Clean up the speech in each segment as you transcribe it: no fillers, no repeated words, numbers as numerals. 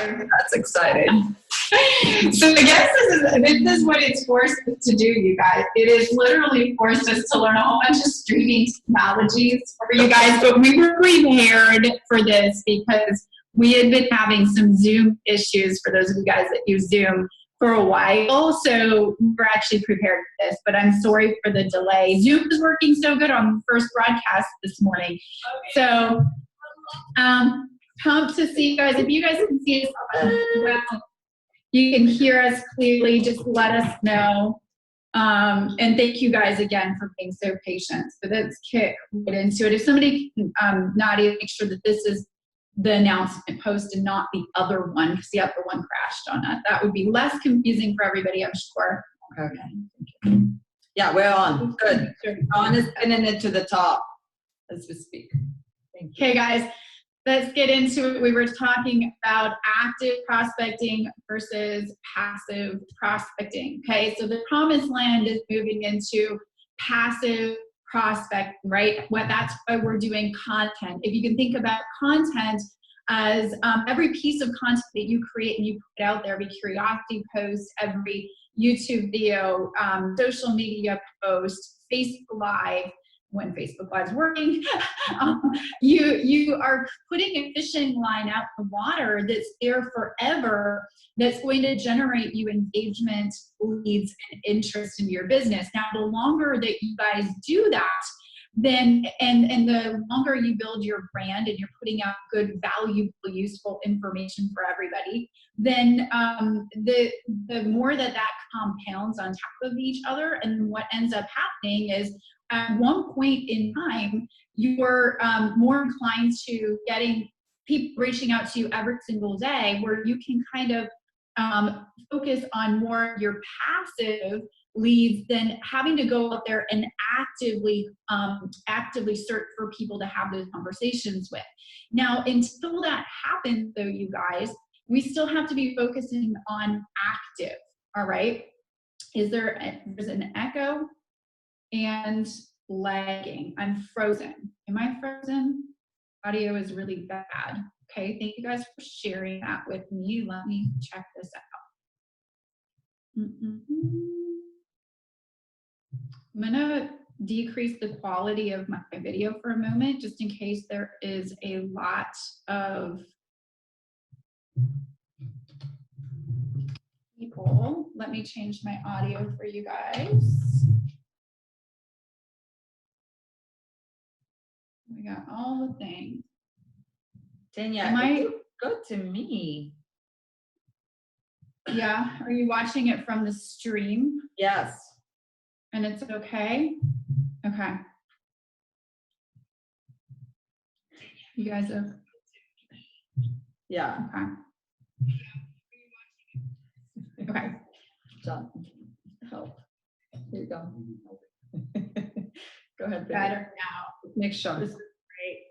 That's exciting. So I guess this is what it's forced us to do, you guys. It has literally forced us to learn a whole bunch of streaming technologies for you guys, but we were prepared for this because we had been having some Zoom issues for those of you guys that use Zoom for a while, so we're actually prepared for this, but I'm sorry for the delay. Zoom is working so good on the first broadcast this morning. So pumped to see you guys. If you guys can see us well, you can hear us clearly, just let us know. And thank you guys again for being so patient. So let's kick right into it. If somebody can, Nadia, make sure that this is the announcement post and not the other one, because the other one crashed on us. That would be less confusing for everybody, I'm sure. Okay. Yeah, we're on. Good. On is pinning it to the top as we speak. Thank you. Okay, guys, let's get into it. We were talking about active prospecting versus passive prospecting. Okay, so the promised land is moving into passive prospecting, right? That's why we're doing content. If you can think about content as every piece of content that you create and you put out there, every curiosity post, every YouTube video, social media post, Facebook Live, when Facebook Live is working, you are putting a fishing line out the water that's there forever, that's going to generate you engagement, leads, and interest in your business. Now, the longer that you guys do that, then and the longer you build your brand and you're putting out good, valuable, useful information for everybody, then the more that compounds on top of each other. And what ends up happening is, at one point in time, you're more inclined to getting people reaching out to you every single day, where you can kind of focus on more your passive leads than having to go out there and actively search for people to have those conversations with. Now, until that happens, though, you guys, we still have to be focusing on active. All right? There's an echo and lagging. I'm frozen. Am I frozen? Audio is really bad. Okay, thank you guys for sharing that with me. Let me check this out. I'm gonna decrease the quality of my video for a moment, just in case there is a lot of people. Let me change my audio for you guys. We got all the things. Tanya, it's good to me. Yeah, are you watching it from the stream? Yes. And it's okay? Okay. You guys are? Yeah. Okay. Okay. John, help. Here you go. Go ahead. Better now. Make sure. This is great.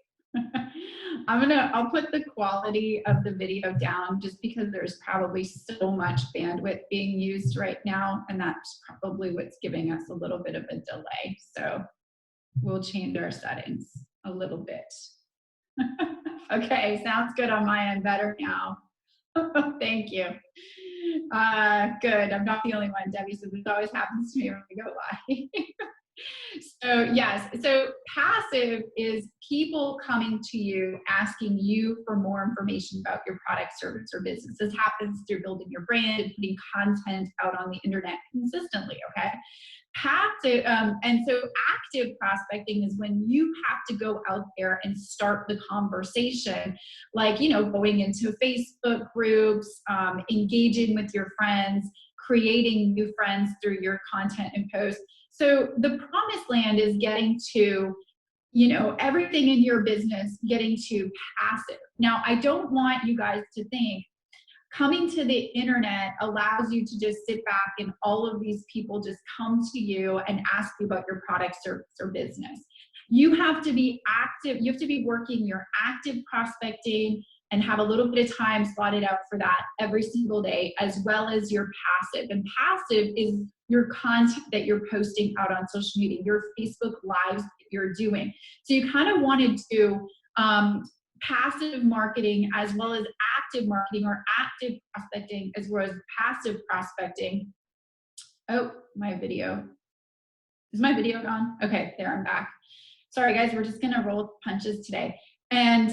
I'll put the quality of the video down, just because there's probably so much bandwidth being used right now, and that's probably what's giving us a little bit of a delay. So we'll change our settings a little bit. Okay, sounds good on my end. Better now. Thank you. Good. I'm not the only one. Debbie says this always happens to me when we go live. So yes, so passive is people coming to you, asking you for more information about your product, service, or business. This happens through building your brand and putting content out on the internet consistently, okay? Passive, and so active prospecting is when you have to go out there and start the conversation, like, going into Facebook groups, engaging with your friends, creating new friends through your content and posts. So the promised land is getting to, everything in your business, getting to passive. Now, I don't want you guys to think coming to the internet allows you to just sit back and all of these people just come to you and ask you about your product, service, or business. You have to be active. You have to be working your active prospecting and have a little bit of time slotted out for that every single day, as well as your passive. And passive is your content that you're posting out on social media, your Facebook Lives that you're doing. So you kind of want to do passive marketing as well as active marketing or active prospecting as well as passive prospecting. Oh, my video. Is my video gone? Okay, there, I'm back. Sorry guys, we're just gonna roll punches today. And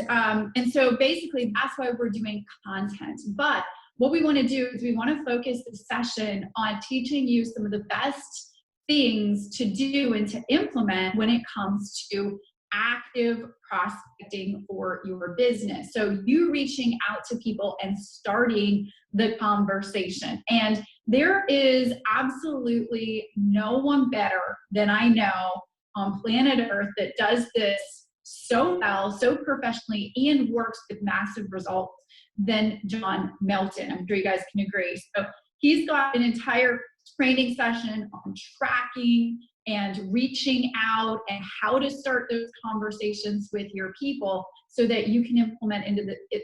so basically that's why we're doing content. But what we wanna do is we wanna focus the session on teaching you some of the best things to do and to implement when it comes to active prospecting for your business. So you reaching out to people and starting the conversation. And there is absolutely no one better than I know on planet Earth that does this so well, so professionally, and works with massive results than John Melton. I'm sure you guys can agree. So he's got an entire training session on tracking and reaching out and how to start those conversations with your people so that you can implement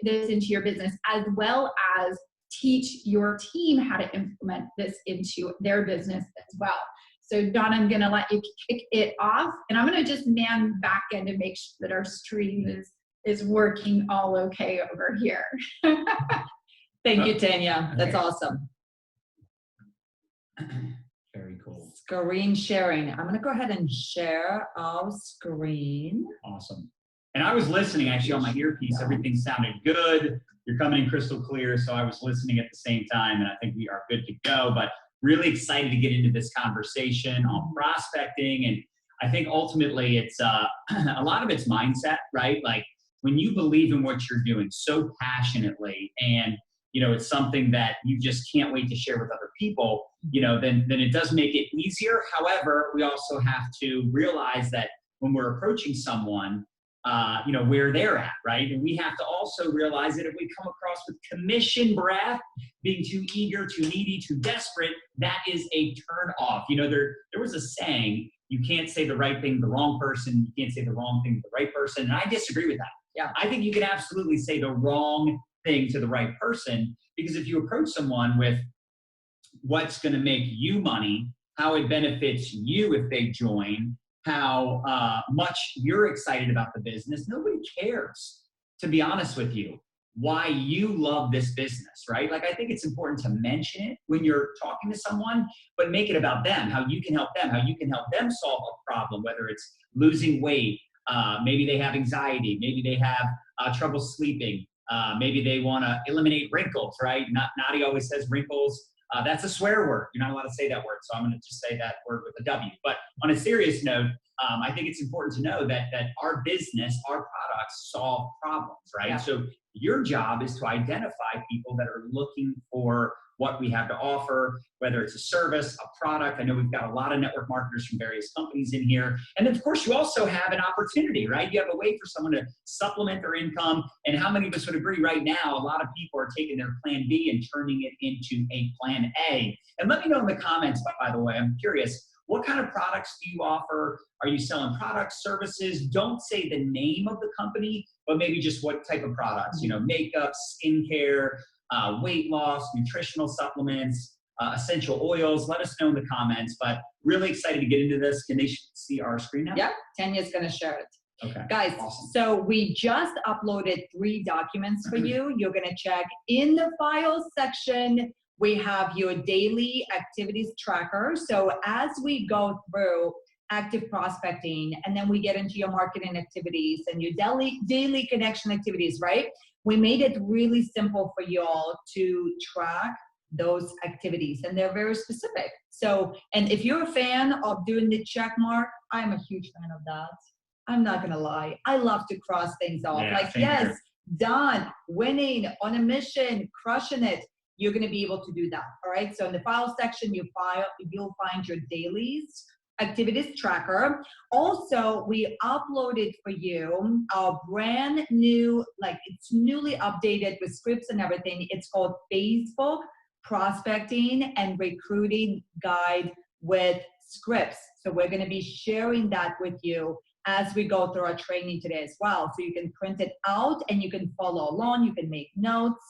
this into your business, as well as teach your team how to implement this into their business as well. So Don, I'm gonna let you kick it off, and I'm gonna just man back in to make sure that our stream is working all okay over here. Thank you, Tanya. That's awesome. Very cool. Screen sharing. I'm gonna go ahead and share our screen. Awesome. And I was listening actually on my earpiece. Everything sounded good. You're coming in crystal clear, so I was listening at the same time, and I think we are good to go. But really excited to get into this conversation on prospecting. And I think ultimately it's a lot of it's mindset, right? Like when you believe in what you're doing so passionately, and it's something that you just can't wait to share with other people, then it does make it easier. However, we also have to realize that when we're approaching someone, where they're at, right? And we have to also realize that if we come across with commission breath, being too eager, too needy, too desperate, that is a turn off. There was a saying, you can't say the right thing to the wrong person, you can't say the wrong thing to the right person, and I disagree with that. Yeah. I think you can absolutely say the wrong thing to the right person, because if you approach someone with what's going to make you money, how it benefits you if they join, how much you're excited about the business, nobody cares, to be honest with you, why you love this business, right? Like, I think it's important to mention it when you're talking to someone, but make it about them, how you can help them, how you can help them solve a problem, whether it's losing weight, maybe they have anxiety, maybe they have trouble sleeping, maybe they want to eliminate wrinkles, right? Nadi always says wrinkles. That's a swear word. You're not allowed to say that word, so I'm going to just say that word with a W. But on a serious note, I think it's important to know that our business, our products solve problems, right? Yeah. So your job is to identify people that are looking for what we have to offer, whether it's a service, a product. I know we've got a lot of network marketers from various companies in here. And then, of course, you also have an opportunity, right? You have a way for someone to supplement their income. And how many of us would agree right now, a lot of people are taking their plan B and turning it into a plan A. And let me know in the comments, by the way, I'm curious, what kind of products do you offer? Are you selling products, services? Don't say the name of the company, but maybe just what type of products, makeup, skincare, weight loss, nutritional supplements, essential oils. Let us know in the comments, but really excited to get into this. Can they see our screen now? Yep, Tanya's gonna share it. Okay. Guys, awesome. So we just uploaded 3 documents for you. You're gonna check in the files section. We have your daily activities tracker. So as we go through active prospecting, and then we get into your marketing activities and your daily connection activities, right? We made it really simple for you all to track those activities, and they're very specific. So, and if you're a fan of doing the check mark, I'm a huge fan of that. I'm not gonna lie. I love to cross things off. Yeah, like, yes, done, winning, on a mission, crushing it. You're gonna be able to do that, all right? So in the file section, you'll find your dailies, activities tracker. Also, we uploaded for you our brand new, it's newly updated with scripts and everything. It's called Facebook Prospecting and Recruiting Guide with Scripts. So we're going to be sharing that with you as we go through our training today as well. So you can print it out and you can follow along, you can make notes.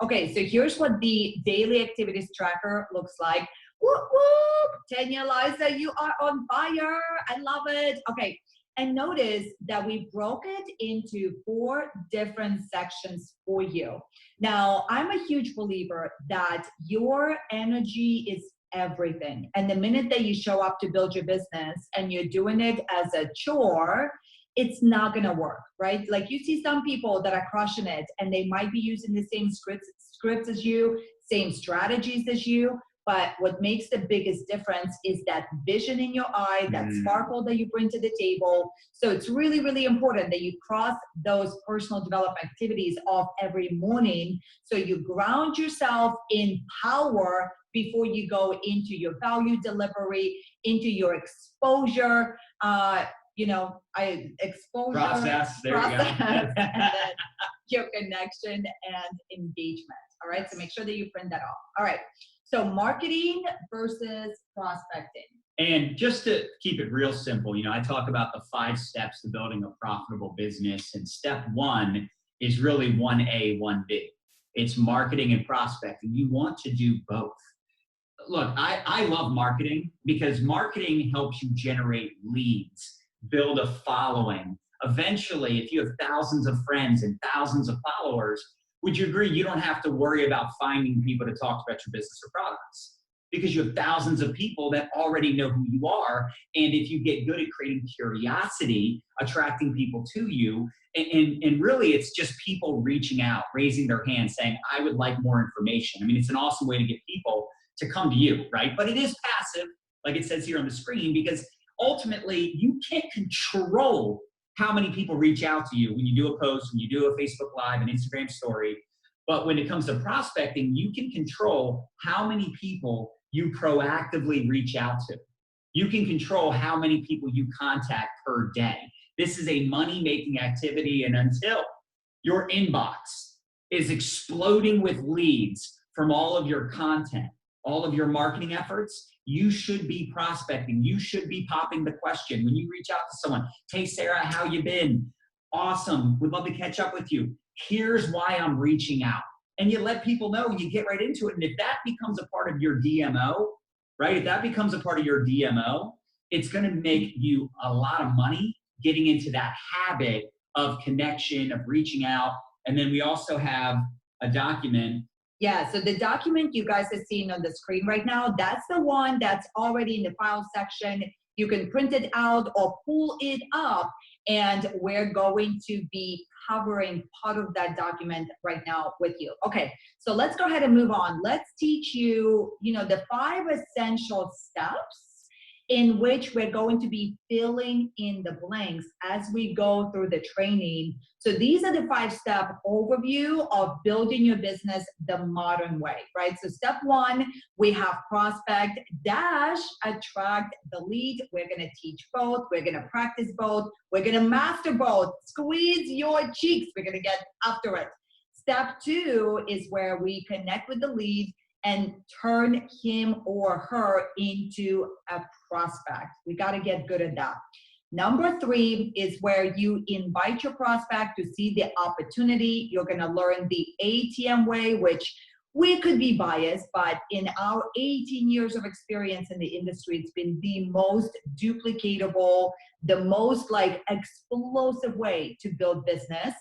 Okay, so here's what the daily activities tracker looks like. Whoop, whoop. Tanya, Liza, you are on fire. I love it. Okay, And notice that we broke it into 4 different sections for you. Now, I'm a huge believer that your energy is everything. And the minute that you show up to build your business and you're doing it as a chore, it's not going to work, right? Like you see some people that are crushing it and they might be using the same scripts as you, same strategies as you, but what makes the biggest difference is that vision in your eye, that sparkle that you bring to the table. So it's really, really important that you cross those personal development activities off every morning so you ground yourself in power before you go into your value delivery, into your exposure, exposure Process, there you go. and then your connection and engagement. All right, so make sure that you print that off. All right, so marketing versus prospecting. And just to keep it real simple, I talk about the 5 steps to building a profitable business. And step 1 is really 1A, 1B. It's marketing and prospecting. You want to do both. Look, I love marketing because marketing helps you generate leads, build a following. Eventually, if you have thousands of friends and thousands of followers, would you agree you don't have to worry about finding people to talk about your business or products? Because you have thousands of people that already know who you are. And if you get good at creating curiosity, attracting people to you, and really it's just people reaching out, raising their hand, saying, I would like more information. I mean, it's an awesome way to get people to come to you, right? But it is passive, like it says here on the screen, because ultimately you can't control how many people reach out to you when you do a post, when you do a Facebook Live, an Instagram story. But when it comes to prospecting, you can control how many people you proactively reach out to. You can control how many people you contact per day. This is a money-making activity, and until your inbox is exploding with leads from all of your content, all of your marketing efforts, you should be prospecting. You should be popping the question. When you reach out to someone, hey, Sarah, how you been? Awesome. Would love to catch up with you. Here's why I'm reaching out. And you let people know and you get right into it. And if that becomes a part of your DMO, right? If that becomes a part of your DMO, it's going to make you a lot of money getting into that habit of connection, of reaching out. And then we also have a document. Yeah, so the document you guys are seeing on the screen right now, that's the one that's already in the file section. You can print it out or pull it up, and we're going to be covering part of that document right now with you. Okay, so let's go ahead and move on. Let's teach you, the 5 essential steps in which we're going to be filling in the blanks as we go through the training. So these are the 5-step overview of building your business the modern way, right? So step 1, we have prospect dash attract the lead. We're gonna teach both, we're gonna practice both, we're gonna master both. Squeeze your cheeks, we're gonna get after it. Step 2 is where we connect with the lead and turn him or her into a prospect. We got to get good at that. Number 3 is where you invite your prospect to see the opportunity. You're going to learn the ATM way, which we could be biased, but in our 18 years of experience in the industry, it's been the most duplicatable, the most explosive way to build business.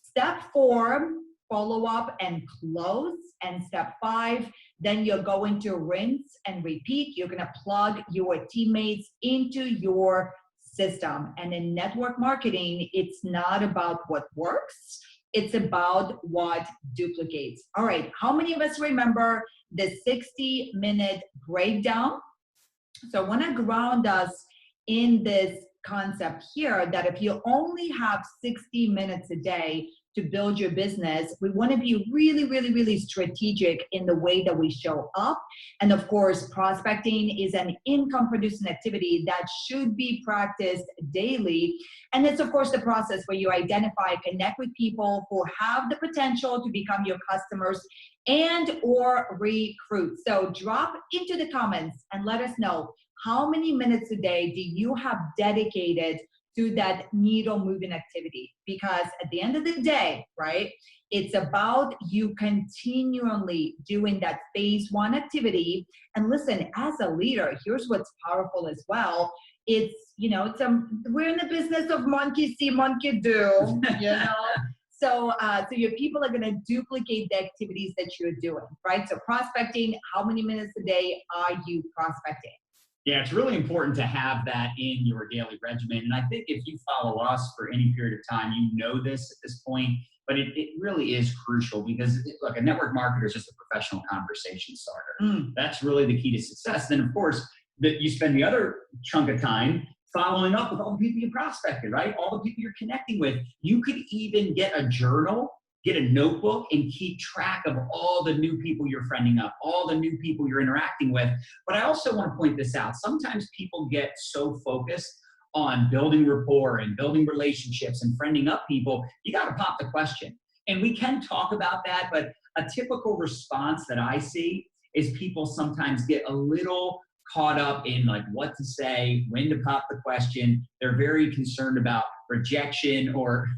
Step 4, follow up and close. And step 5, then you're going to rinse and repeat. You're going to plug your teammates into your system. And in network marketing, it's not about what works. It's about what duplicates. All right, how many of us remember the 60-minute breakdown? So I want to ground us in this concept here that if you only have 60 minutes a day to build your business, we want to be really, really, really strategic in the way that we show up. And of course, prospecting is an income-producing activity that should be practiced daily. And it's, of course, the process where you identify, connect with people who have the potential to become your customers and or recruit. So drop into the comments and let us know how many minutes a day do you have dedicated to that needle moving activity, because at the end of the day, right, it's about you continually doing that phase 1 activity. And listen, as a leader, here's what's powerful as well, it's, we're in the business of monkey see, monkey do, So, so your people are going to duplicate the activities that you're doing, right? So prospecting, how many minutes a day are you prospecting? Yeah, it's really important to have that in your daily regimen. And I think if you follow us for any period of time, you know this at this point, but it really is crucial because, look, a network marketer is just a professional conversation starter. That's really the key to success. Then, of course, that you spend the other chunk of time following up with all the people you prospected, right? All the people you're connecting with. You could even get a journal, get a notebook, and keep track of all the new people you're friending up, all the new people you're interacting with. But I also want to point this out. Sometimes people get so focused on building rapport and building relationships and friending up people, you got to pop the question. And we can talk about that, but a typical response that I see is people sometimes get a little caught up in like what to say, when to pop the question. They're very concerned about rejection or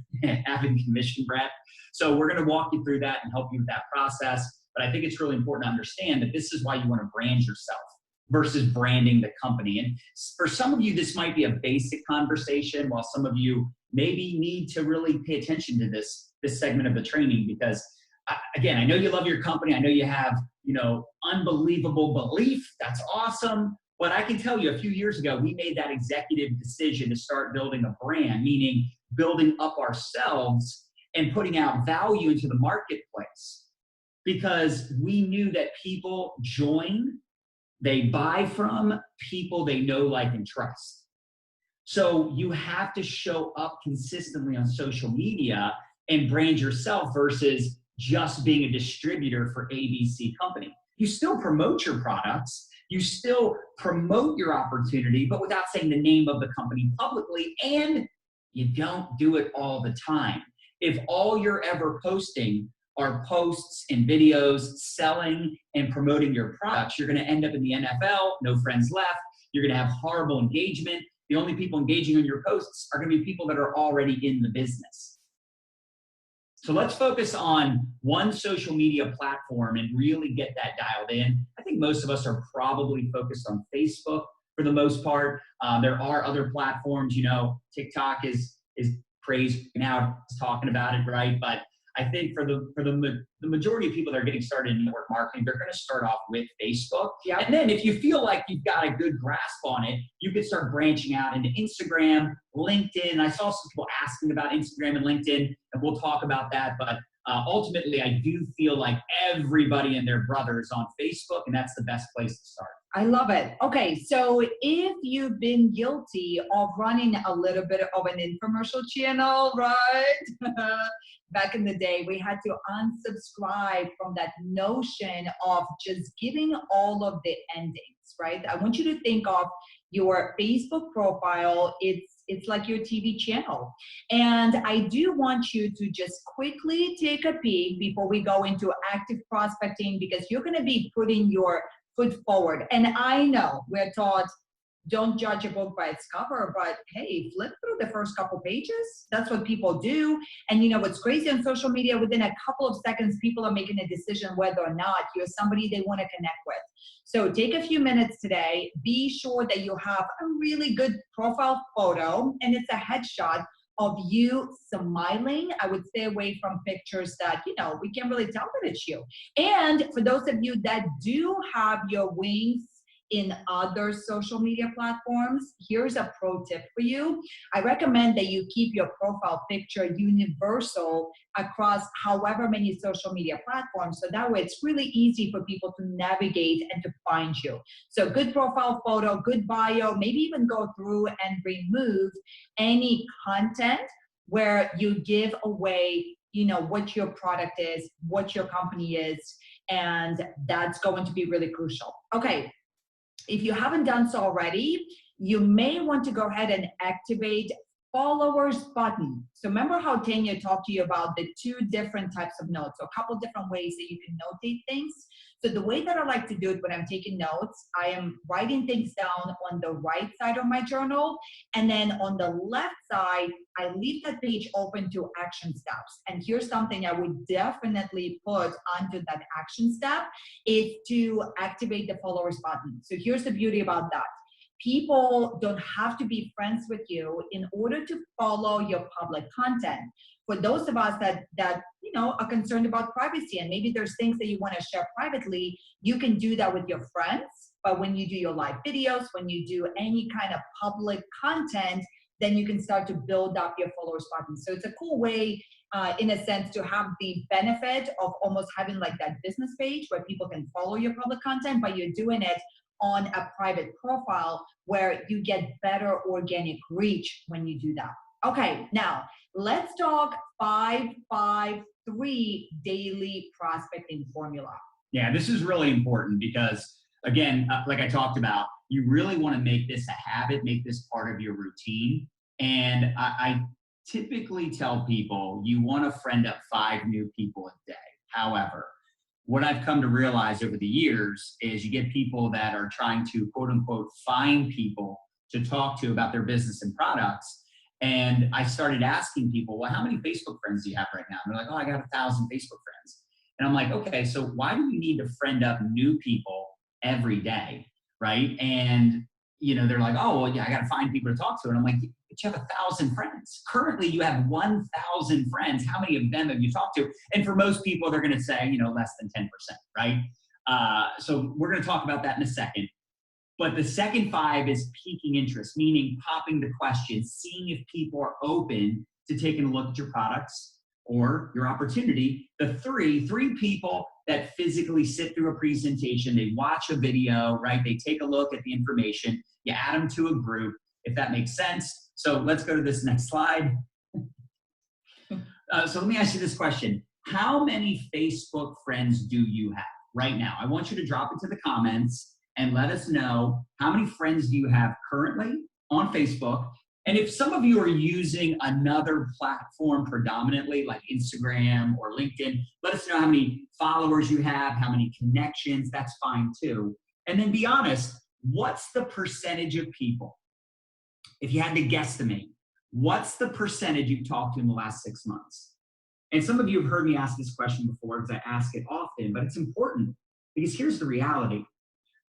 having commission breath. So we're going to walk you through that and help you with that process. But I think it's really important to understand that this is why you want to brand yourself versus branding the company. And for some of you, this might be a basic conversation, while some of you maybe need to really pay attention to this segment of the training because, again, I know you love your company. I know you have, unbelievable belief. That's awesome. But I can tell you a few years ago, we made that executive decision to start building a brand, meaning building up ourselves and putting out value into the marketplace because we knew that people join, they buy from people they know, like, and trust. So you have to show up consistently on social media and brand yourself versus just being a distributor for ABC company. You still promote your products, you still promote your opportunity, but without saying the name of the company publicly, and you don't do it all the time. If all you're ever posting are posts and videos selling and promoting your products, you're going to end up in the NFL, no friends left. You're going to have horrible engagement. The only people engaging on your posts are going to be people that are already in the business. So let's focus on one social media platform and really get that dialed in. I think most of us are probably focused on Facebook for the most part. There are other platforms, TikTok is praised now, talking about it, right? But I think for the majority of people that are getting started in network marketing, they're going to start off with Facebook. Yep. And then if you feel like you've got a good grasp on it, you can start branching out into Instagram, LinkedIn. I saw some people asking about Instagram and LinkedIn, and we'll talk about that. But ultimately, I do feel like everybody and their brother is on Facebook, and that's the best place to start. I love it. Okay, so if you've been guilty of running a little bit of an infomercial channel, right? Back in the day, we had to unsubscribe from that notion of just giving all of the endings, right? I want you to think of your Facebook profile. It's like your TV channel. And I do want you to just quickly take a peek before we go into active prospecting, because you're going to be putting your foot forward. And I know we're taught, don't judge a book by its cover, but hey, flip through the first couple pages. That's what people do. And what's crazy on social media, within a couple of seconds, people are making a decision whether or not you're somebody they want to connect with. So take a few minutes today. Be sure that you have a really good profile photo, and it's a headshot of you smiling. I would stay away from pictures that, we can't really tell that it's you. And for those of you that do have your wings in other social media platforms, here's a pro tip for you. I recommend that you keep your profile picture universal across however many social media platforms. So that way it's really easy for people to navigate and to find you. So good profile photo, good bio, maybe even go through and remove any content where you give away what your product is, what your company is, and that's going to be really crucial. Okay. If you haven't done so already, you may want to go ahead and activate followers button. So remember how Tanya talked to you about the two different types of notes, so a couple different ways that you can notate things. So the way that I like to do it when I'm taking notes, I am writing things down on the right side of my journal. And then on the left side, I leave that page open to action steps. And here's something I would definitely put onto that action step is to activate the followers button. So here's the beauty about that. People don't have to be friends with you in order to follow your public content. For those of us that are concerned about privacy, and maybe there's things that you want to share privately, you can do that with your friends. But when you do your live videos, when you do any kind of public content, then you can start to build up your followers button. So it's a cool way, in a sense, to have the benefit of almost having like that business page where people can follow your public content, but you're doing it on a private profile where you get better organic reach when you do that. Okay, now let's talk 5-5-3 daily prospecting formula. Yeah, this is really important because, again, like I talked about, you really want to make this a habit, make this part of your routine. And I typically tell people you want to friend up 5 new people a day. However, what I've come to realize over the years is you get people that are trying to, quote unquote, find people to talk to about their business and products. And I started asking people, well, how many Facebook friends do you have right now? And they're like, oh, I got 1,000 Facebook friends. And I'm like, okay, so why do you need to friend up new people every day, right? And, they're like, oh, well, yeah, I got to find people to talk to. And I'm like, but you have 1,000 friends. Currently, you have 1,000 friends. How many of them have you talked to? And for most people, they're going to say, less than 10%, right? So we're going to talk about that in a second. But the second 5 is piquing interest, meaning popping the question, seeing if people are open to taking a look at your products or your opportunity. The 3 people that physically sit through a presentation, they watch a video, right? They take a look at the information, you add them to a group, if that makes sense. So let's go to this next slide. So let me ask you this question. How many Facebook friends do you have right now? I want you to drop into the comments and let us know how many friends do you have currently on Facebook. And if some of you are using another platform predominantly, like Instagram or LinkedIn, let us know how many followers you have, how many connections, that's fine too. And then be honest, what's the percentage of people, if you had to guesstimate, what's the percentage you've talked to in the last 6 months? And some of you have heard me ask this question before because I ask it often, but it's important because here's the reality.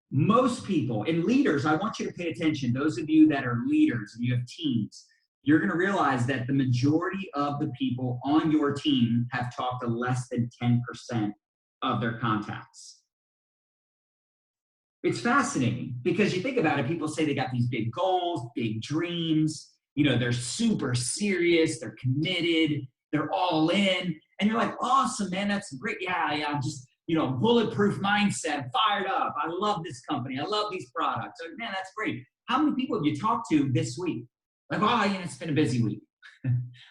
Most people, and leaders, I want you to pay attention. Those of you that are leaders and you have teams, you're going to realize that the majority of the people on your team have talked to less than 10% of their contacts. It's fascinating because you think about it, people say they got these big goals, big dreams, they're super serious, they're committed, they're all in, and you're like, awesome, man, that's great. Yeah, I'm just, bulletproof mindset, fired up. I love this company. I love these products. Like, man, that's great. How many people have you talked to this week? Like, it's been a busy week.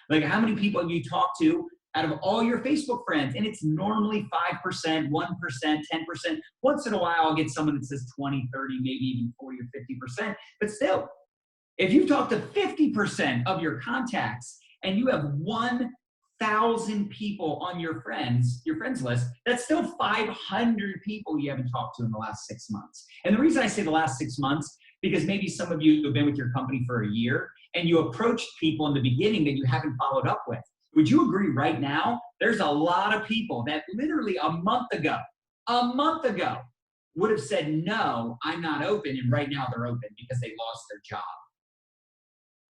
Like, how many people have you talked to out of all your Facebook friends? And it's normally 5%, 1%, 10%. Once in a while, I'll get someone that says 20, 30, maybe even 40 or 50%. But still, if you talk to 50% of your contacts and you have 1,000 people on your friends list, that's still 500 people you haven't talked to in the last 6 months. And the reason I say the last 6 months, because maybe some of you have been with your company for a year and you approached people in the beginning that you haven't followed up with. Would you agree right now, there's a lot of people that literally a month ago, would have said, no, I'm not open. And right now they're open because they lost their job.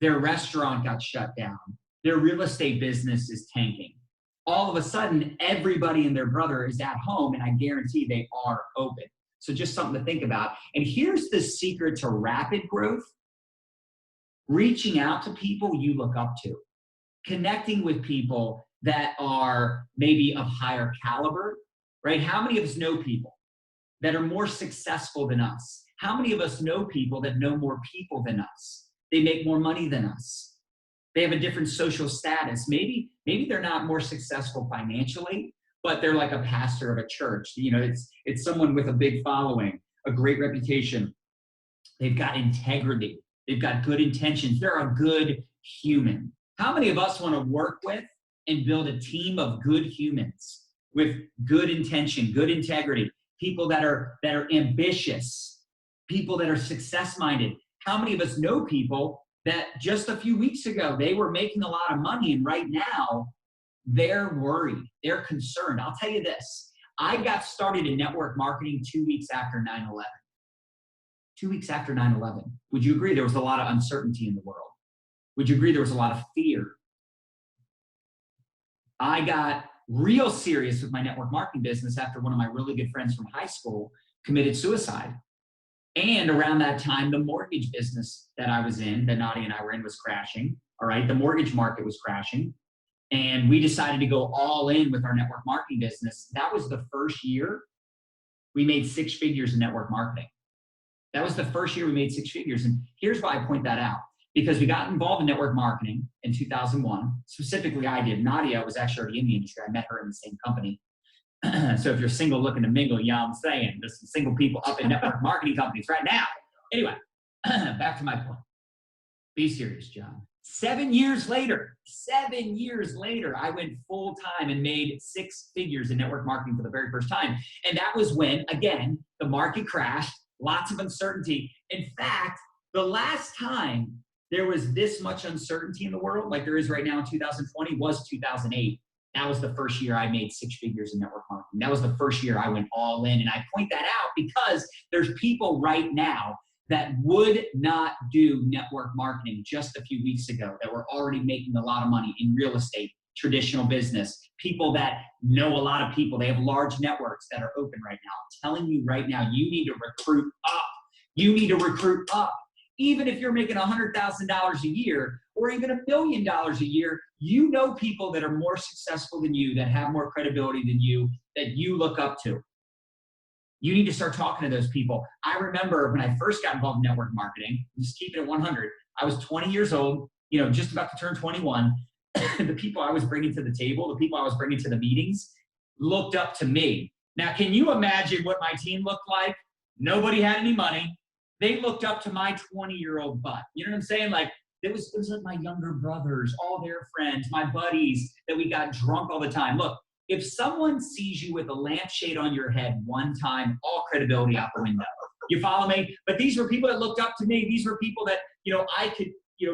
Their restaurant got shut down. Their real estate business is tanking. All of a sudden, everybody and their brother is at home, and I guarantee they are open. So just something to think about. And here's the secret to rapid growth. Reaching out to people you look up to. Connecting with people that are maybe of higher caliber, right? How many of us know people that are more successful than us? How many of us know people that know more people than us? They make more money than us. They have a different social status. Maybe they're not more successful financially, but they're like a pastor of a church. It's someone with a big following, a great reputation. They've got integrity. They've got good intentions. They're a good human. How many of us want to work with and build a team of good humans with good intention, good integrity, people that are ambitious, people that are success-minded? How many of us know people that just a few weeks ago, they were making a lot of money, and right now, they're worried, they're concerned? I'll tell you this, I got started in network marketing 2 weeks after 9/11. 2 weeks after 9/11. Would you agree there was a lot of uncertainty in the world? Would you agree there was a lot of fear? I got real serious with my network marketing business after one of my really good friends from high school committed suicide. And around that time, the mortgage business that I was in, that Nadia and I were in, was crashing. All right, the mortgage market was crashing. And we decided to go all in with our network marketing business. That was the first year we made 6 figures in network marketing. That was the first year we made 6 figures. And here's why I point that out. Because we got involved in network marketing in 2001. Specifically, I did. Nadia was actually already in the industry. I met her in the same company. So if you're single looking to mingle, yeah, I'm saying there's some single people up in network marketing companies right now. Anyway, back to my point. Be serious, John. 7 years later, I went full time and made 6 figures in network marketing for the very first time. And that was when, again, the market crashed, lots of uncertainty. In fact, the last time there was this much uncertainty in the world, like there is right now in 2020, was 2008. That was the first year I made 6 figures in network marketing. That was the first year I went all in. And I point that out because there's people right now that would not do network marketing just a few weeks ago that were already making a lot of money in real estate, traditional business, people that know a lot of people. They have large networks that are open right now. I'm telling you right now, you need to recruit up. You need to recruit up. Even if you're making $100,000 a year or even $1 million a year, you know people that are more successful than you, that have more credibility than you, that you look up to. You need to start talking to those people. I remember when I first got involved in network marketing, just keeping it 100, I was 20 years old, just about to turn 21. The people I was bringing to the table, the people I was bringing to the meetings, looked up to me. Now, can you imagine what my team looked like? Nobody had any money. They looked up to my 20-year-old butt. You know what I'm saying? Like, it was like my younger brothers, all their friends, my buddies, that we got drunk all the time. Look, if someone sees you with a lampshade on your head one time, all credibility out the window. You follow me? But these were people that looked up to me. These were people that, I could,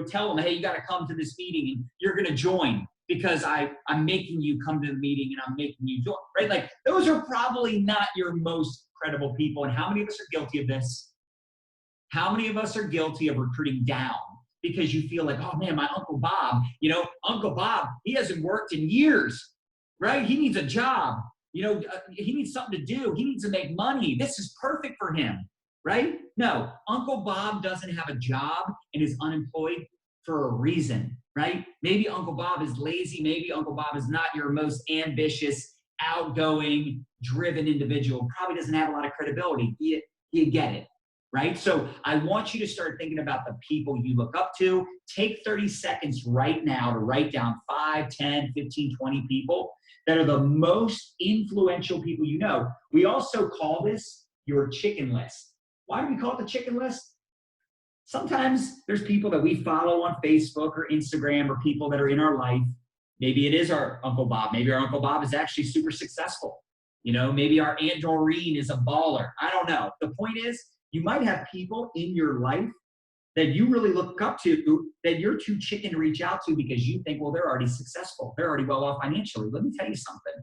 tell them, hey, you got to come to this meeting and you're going to join because I'm making you come to the meeting and I'm making you join, right? Like, those are probably not your most credible people. And how many of us are guilty of this? How many of us are guilty of recruiting down because you feel like, oh man, my Uncle Bob, Uncle Bob, he hasn't worked in years. Right? He needs a job. He needs something to do. He needs to make money. This is perfect for him. Right? No, Uncle Bob doesn't have a job and is unemployed for a reason. Right? Maybe Uncle Bob is lazy. Maybe Uncle Bob is not your most ambitious, outgoing, driven individual. Probably doesn't have a lot of credibility. You get it. Right? So I want you to start thinking about the people you look up to. Take 30 seconds right now to write down 5, 10, 15, 20 people that are the most influential people you know. We also call this your chicken list. Why do we call it the chicken list? Sometimes there's people that we follow on Facebook or Instagram or people that are in our life. Maybe it is our Uncle Bob. Maybe our Uncle Bob is actually super successful. Maybe our Aunt Doreen is a baller. I don't know. The point is, you might have people in your life that you really look up to that you're too chicken to reach out to because you think, well, they're already successful. They're already well off financially. Let me tell you something.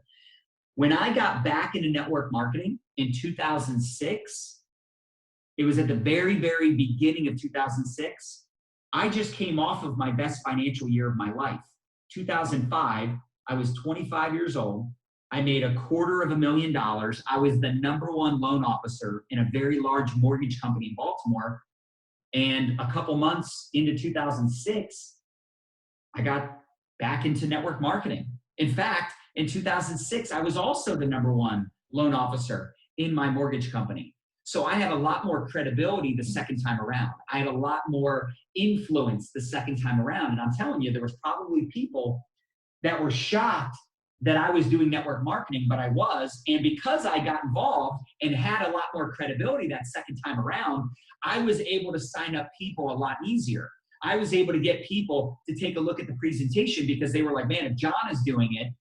When I got back into network marketing in 2006, it was at the very, very beginning of 2006. I just came off of my best financial year of my life. 2005, I was 25 years old. I made $250,000. I was the #1 loan officer in a very large mortgage company in Baltimore. And a couple months into 2006, I got back into network marketing. In fact, in 2006, I was also the #1 loan officer in my mortgage company. So I had a lot more credibility the second time around. I had a lot more influence the second time around. And I'm telling you, there was probably people that were shocked that I was doing network marketing, but I was. And because I got involved and had a lot more credibility that second time around, I was able to sign up people a lot easier. I was able to get people to take a look at the presentation because they were like, man, if John is doing it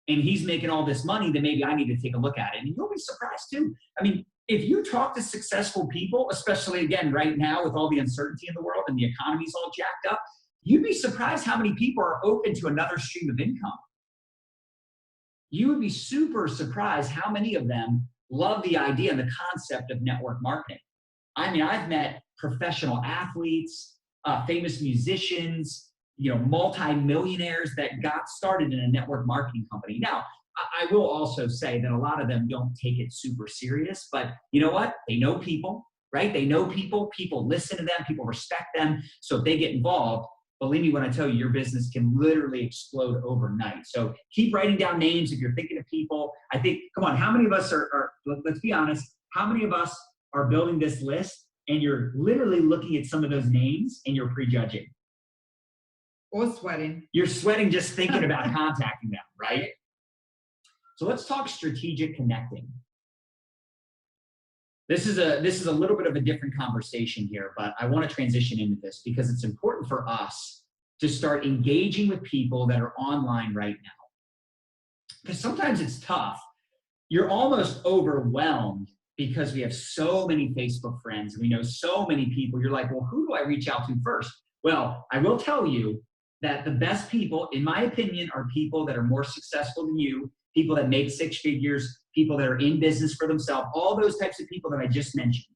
and he's making all this money, then maybe I need to take a look at it. And you'll be surprised too. I mean, if you talk to successful people, especially again, right now with all the uncertainty in the world and the economy's all jacked up, you'd be surprised how many people are open to another stream of income. You would be super surprised how many of them love the idea and the concept of network marketing. I mean, I've met professional athletes, famous musicians, multi-millionaires that got started in a network marketing company. Now, I will also say that a lot of them don't take it super serious, but you know what? They know people, right? They know people. People listen to them. People respect them. So if they get involved, believe me when I tell you, your business can literally explode overnight. So keep writing down names if you're thinking of people. I think, come on, how many of us are let's be honest, how many of us are building this list and you're literally looking at some of those names and you're prejudging? Or sweating. You're sweating just thinking about contacting them, right? So let's talk strategic connecting. This is a little bit of a different conversation here, but I want to transition into this because it's important for us to start engaging with people that are online right now. Because sometimes it's tough. You're almost overwhelmed because we have so many Facebook friends and we know so many people. You're like, well, who do I reach out to first? Well, I will tell you that the best people, in my opinion, are people that are more successful than you, people that make six figures, people that are in business for themselves, all those types of people that I just mentioned.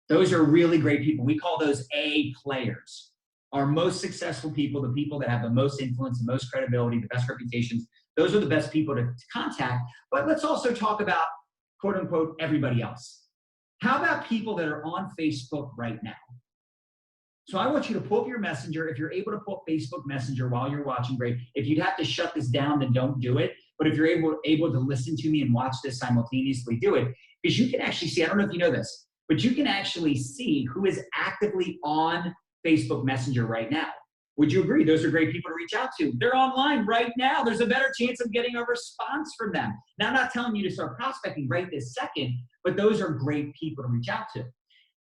Those are really great people. We call those A players. Our most successful people, the people that have the most influence, the most credibility, the best reputations, those are the best people to contact. But let's also talk about, quote unquote, everybody else. How about people that are on Facebook right now? So I want you to pull up your messenger. If you're able to pull up Facebook Messenger while you're watching, great. If you'd have to shut this down, then don't do it. But if you're able to listen to me and watch this simultaneously, do it. Because you can actually see, I don't know if you know this, but you can actually see who is actively on Facebook Messenger right now. Would you agree? Those are great people to reach out to. They're online right now. There's a better chance of getting a response from them. Now, I'm not telling you to start prospecting right this second, but those are great people to reach out to.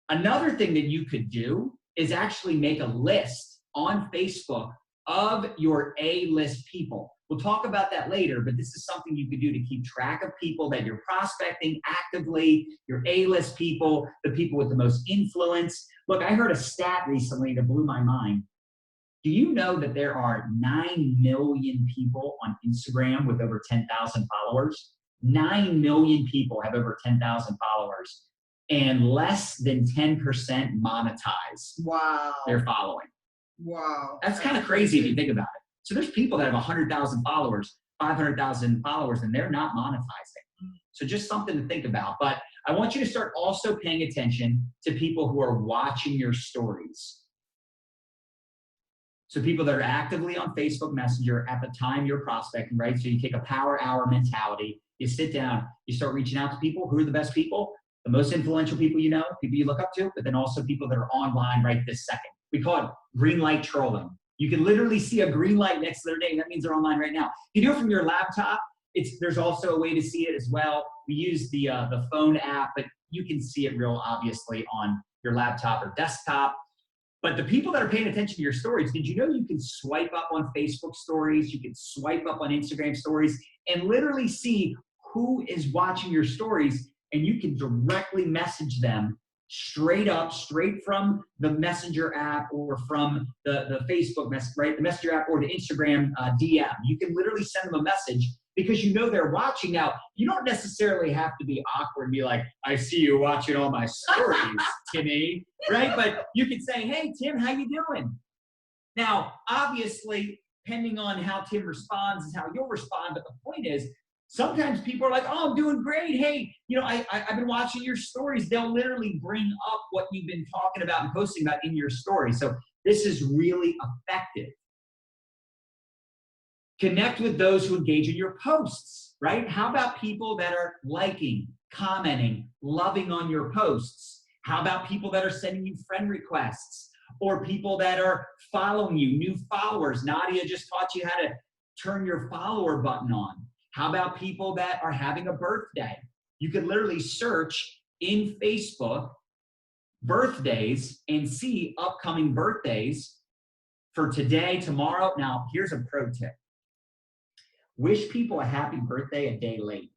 Another thing that you could do is actually make a list on Facebook of your A-list people. We'll talk about that later, but this is something you could do to keep track of people that you're prospecting actively, your A-list people, the people with the most influence. Look, I heard a stat recently that blew my mind. Do you know that there are 9 million people on Instagram with over 10,000 followers? 9 million people have over 10,000 followers, and less than 10% monetize their following. Wow. That's kind of crazy if you think about it. So there's people that have 100,000 followers, 500,000 followers, and they're not monetizing. So just something to think about. But I want you to start also paying attention to people who are watching your stories. So people that are actively on Facebook Messenger at the time you're prospecting, right? So you take a power hour mentality, you sit down, you start reaching out to people. Who are the best people? The most influential people you know, people you look up to, but then also people that are online right this second. We call it green light trolling. You can literally see a green light next to their name. That means they're online right now. You do it from your laptop. There's also a way to see it as well. We use the phone app, but you can see it real obviously on your laptop or desktop. But the people that are paying attention to your stories, did you know you can swipe up on Facebook stories? You can swipe up on Instagram stories and literally see who is watching your stories, and you can directly message them straight from the Messenger app or from the Facebook message, right? The Messenger app or the Instagram DM. You can literally send them a message because you know they're watching. Now, you don't necessarily have to be awkward and be like, I see you watching all my stories, Timmy, right? But you can say, hey, Tim, how you doing? Now, obviously, depending on how Tim responds is how you'll respond. But the point is, sometimes people are like, oh, I'm doing great. Hey, I've been watching your stories. They'll literally bring up what you've been talking about and posting about in your story. So this is really effective. Connect with those who engage in your posts, right? How about people that are liking, commenting, loving on your posts? How about people that are sending you friend requests or people that are following you, new followers? Nadia just taught you how to turn your follower button on. How about people that are having a birthday? You can literally search in Facebook birthdays and see upcoming birthdays for today, tomorrow. Now, here's a pro tip. Wish people a happy birthday a day late.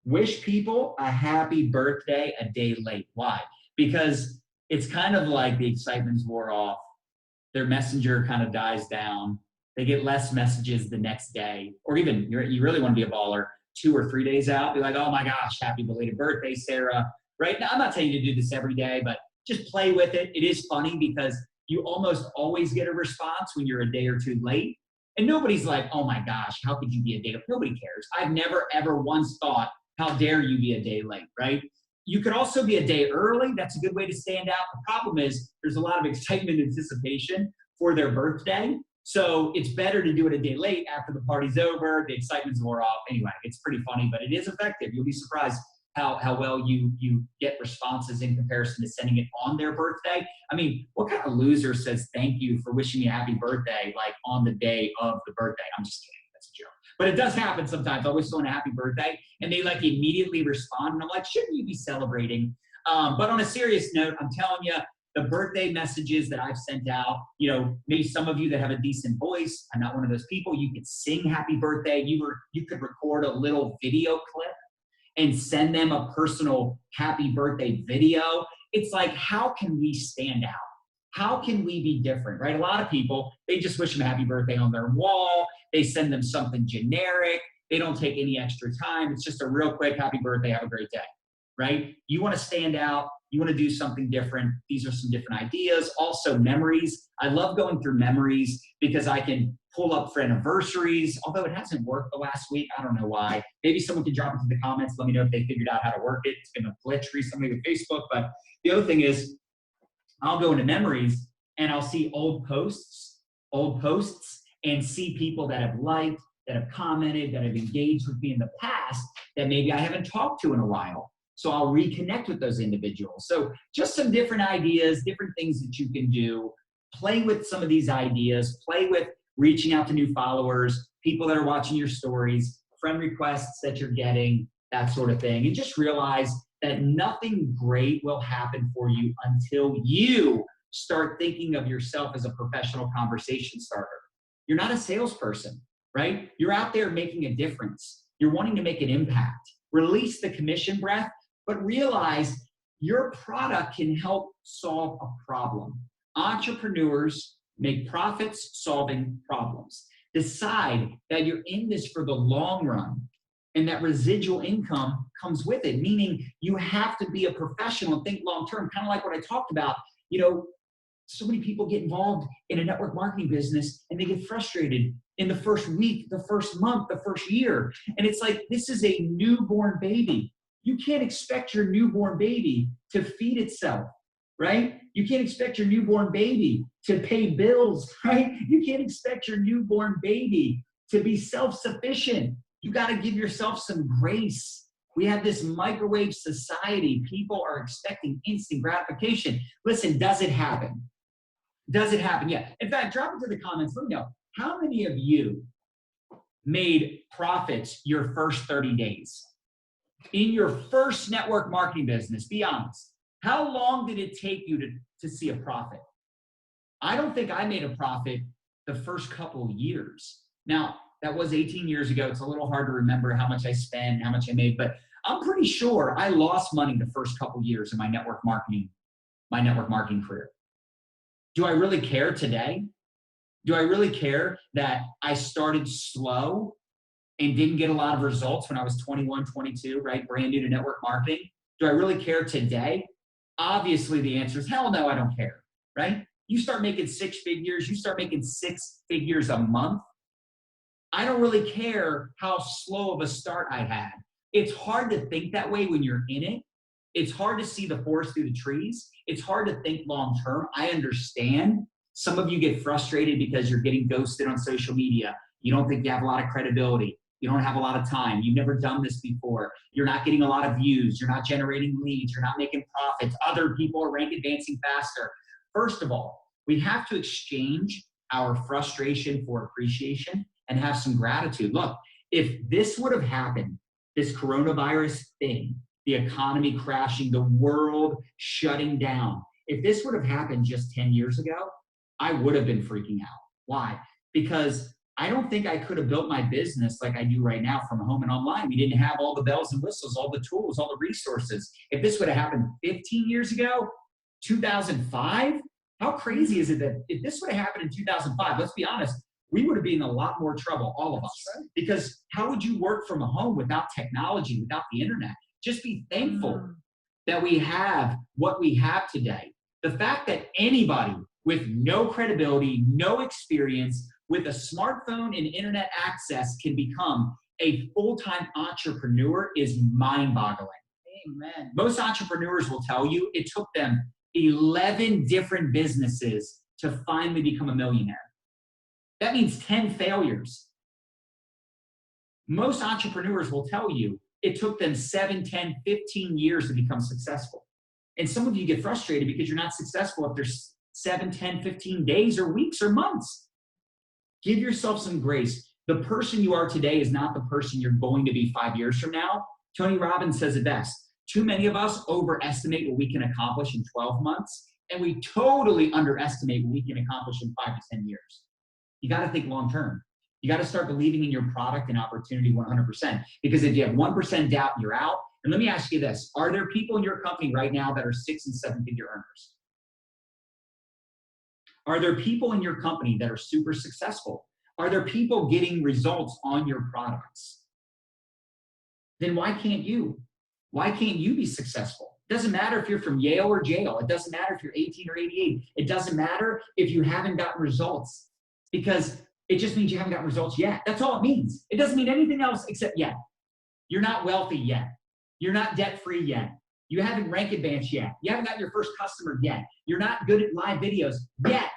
Wish people a happy birthday a day late. Why? Because it's kind of like the excitement's wore off. Their messenger kind of dies down. They get less messages the next day. Or even, you really want to be a baller, 2 or 3 days out. Be like, oh my gosh, happy belated birthday, Sarah. right? Now, I'm not telling you to do this every day, but just play with it. It is funny because you almost always get a response when you're a day or two late. And nobody's like, oh my gosh, how could you be a day late? Nobody cares. I've never, ever once thought, how dare you be a day late, right? You could also be a day early. That's a good way to stand out. The problem is there's a lot of excitement and anticipation for their birthday. So it's better to do it a day late after the party's over, the excitement's wore off. Anyway, it's pretty funny, but it is effective. You'll be surprised how well you get responses in comparison to sending it on their birthday. I mean, what kind of loser says thank you for wishing me a happy birthday like on the day of the birthday? I'm just kidding. That's a joke. But it does happen sometimes. I wish someone a happy birthday and they like immediately respond. And I'm like, shouldn't you be celebrating? But on a serious note, I'm telling you, the birthday messages that I've sent out, you know, maybe some of you that have a decent voice, I'm not one of those people, you could sing happy birthday. You could record a little video clip and send them a personal happy birthday video. It's like, how can we stand out? How can we be different, right? A lot of people, they just wish them a happy birthday on their wall. They send them something generic. They don't take any extra time. It's just a real quick happy birthday, have a great day, right? You want to stand out. You want to do something different. These are some different ideas. Also, memories. I love going through memories because I can pull up for anniversaries, although it hasn't worked the last week. I don't know why. Maybe someone can drop into the comments. Let me know if they figured out how to work it. It's been a glitch recently with Facebook. But the other thing is, I'll go into memories and I'll see old posts, and see people that have liked, that have commented, that have engaged with me in the past that maybe I haven't talked to in a while. So I'll reconnect with those individuals. So just some different ideas, different things that you can do. Play with some of these ideas. Play with reaching out to new followers, people that are watching your stories, friend requests that you're getting, that sort of thing. And just realize that nothing great will happen for you until you start thinking of yourself as a professional conversation starter. You're not a salesperson, right? You're out there making a difference. You're wanting to make an impact. Release the commission breath, but realize your product can help solve a problem. Entrepreneurs make profits solving problems. Decide that you're in this for the long run and that residual income comes with it, meaning you have to be a professional and think long term, kind of like what I talked about. You know, so many people get involved in a network marketing business and they get frustrated in the first week, the first month, the first year. And it's like, this is a newborn baby. You can't expect your newborn baby to feed itself, right? You can't expect your newborn baby to pay bills, right? You can't expect your newborn baby to be self-sufficient. You got to give yourself some grace. We have this microwave society. People are expecting instant gratification. Listen, does it happen? Does it happen? Yeah. In fact, drop into the comments. Let me know. How many of you made profits your first 30 days? In your first network marketing business, be honest. How long did it take you to see a profit? I don't think I made a profit the first couple of years. Now, that was 18 years ago. It's a little hard to remember how much I spent, how much I made, but I'm pretty sure I lost money the first couple of years in my network marketing career. Do I really care today? Do I really care that I started slow and didn't get a lot of results when I was 21, 22, right? Brand new to network marketing. Do I really care today? Obviously, the answer is hell no, I don't care, right? You start making six figures, you start making 6 figures a month. I don't really care how slow of a start I had. It's hard to think that way when you're in it. It's hard to see the forest through the trees. It's hard to think long term. I understand. Some of you get frustrated because you're getting ghosted on social media. You don't think you have a lot of credibility. You don't have a lot of time. You've never done this before. You're not getting a lot of views. You're not generating leads. You're not making profits. Other people are rank advancing faster. First of all, we have to exchange our frustration for appreciation and have some gratitude. Look, if this would have happened, this coronavirus thing, the economy crashing, the world shutting down, if this would have happened just 10 years ago, I would have been freaking out. Why? Because I don't think I could have built my business like I do right now from home and online. We didn't have all the bells and whistles, all the tools, all the resources. If this would have happened 15 years ago, 2005, how crazy is it that if this would have happened in 2005, let's be honest, we would have been in a lot more trouble, all of us. Because how would you work from home without technology, without the internet? Just be thankful that we have what we have today. The fact that anybody with no credibility, no experience, with a smartphone and internet access can become a full-time entrepreneur is mind-boggling. Amen. Most entrepreneurs will tell you it took them 11 different businesses to finally become a millionaire. That means 10 failures. Most entrepreneurs will tell you it took them 7, 10, 15 years to become successful. And some of you get frustrated because you're not successful after 7, 10, 15 days or weeks or months. Give yourself some grace. The person you are today is not the person you're going to be 5 years from now. Tony Robbins says it best. Too many of us overestimate what we can accomplish in 12 months, and we totally underestimate what we can accomplish in 5 to 10 years. You got to think long term. You got to start believing in your product and opportunity 100%. Because if you have 1% doubt, you're out. And let me ask you this. Are there people in your company right now that are 6 and 7 figure earners? Are there people in your company that are super successful? Are there people getting results on your products? Then why can't you? Why can't you be successful? It doesn't matter if you're from Yale or jail. It doesn't matter if you're 18 or 88. It doesn't matter if you haven't gotten results, because it just means you haven't gotten results yet. That's all it means. It doesn't mean anything else except yet. You're not wealthy yet. You're not debt-free yet. You haven't rank advanced yet. You haven't got your first customer yet. You're not good at live videos yet.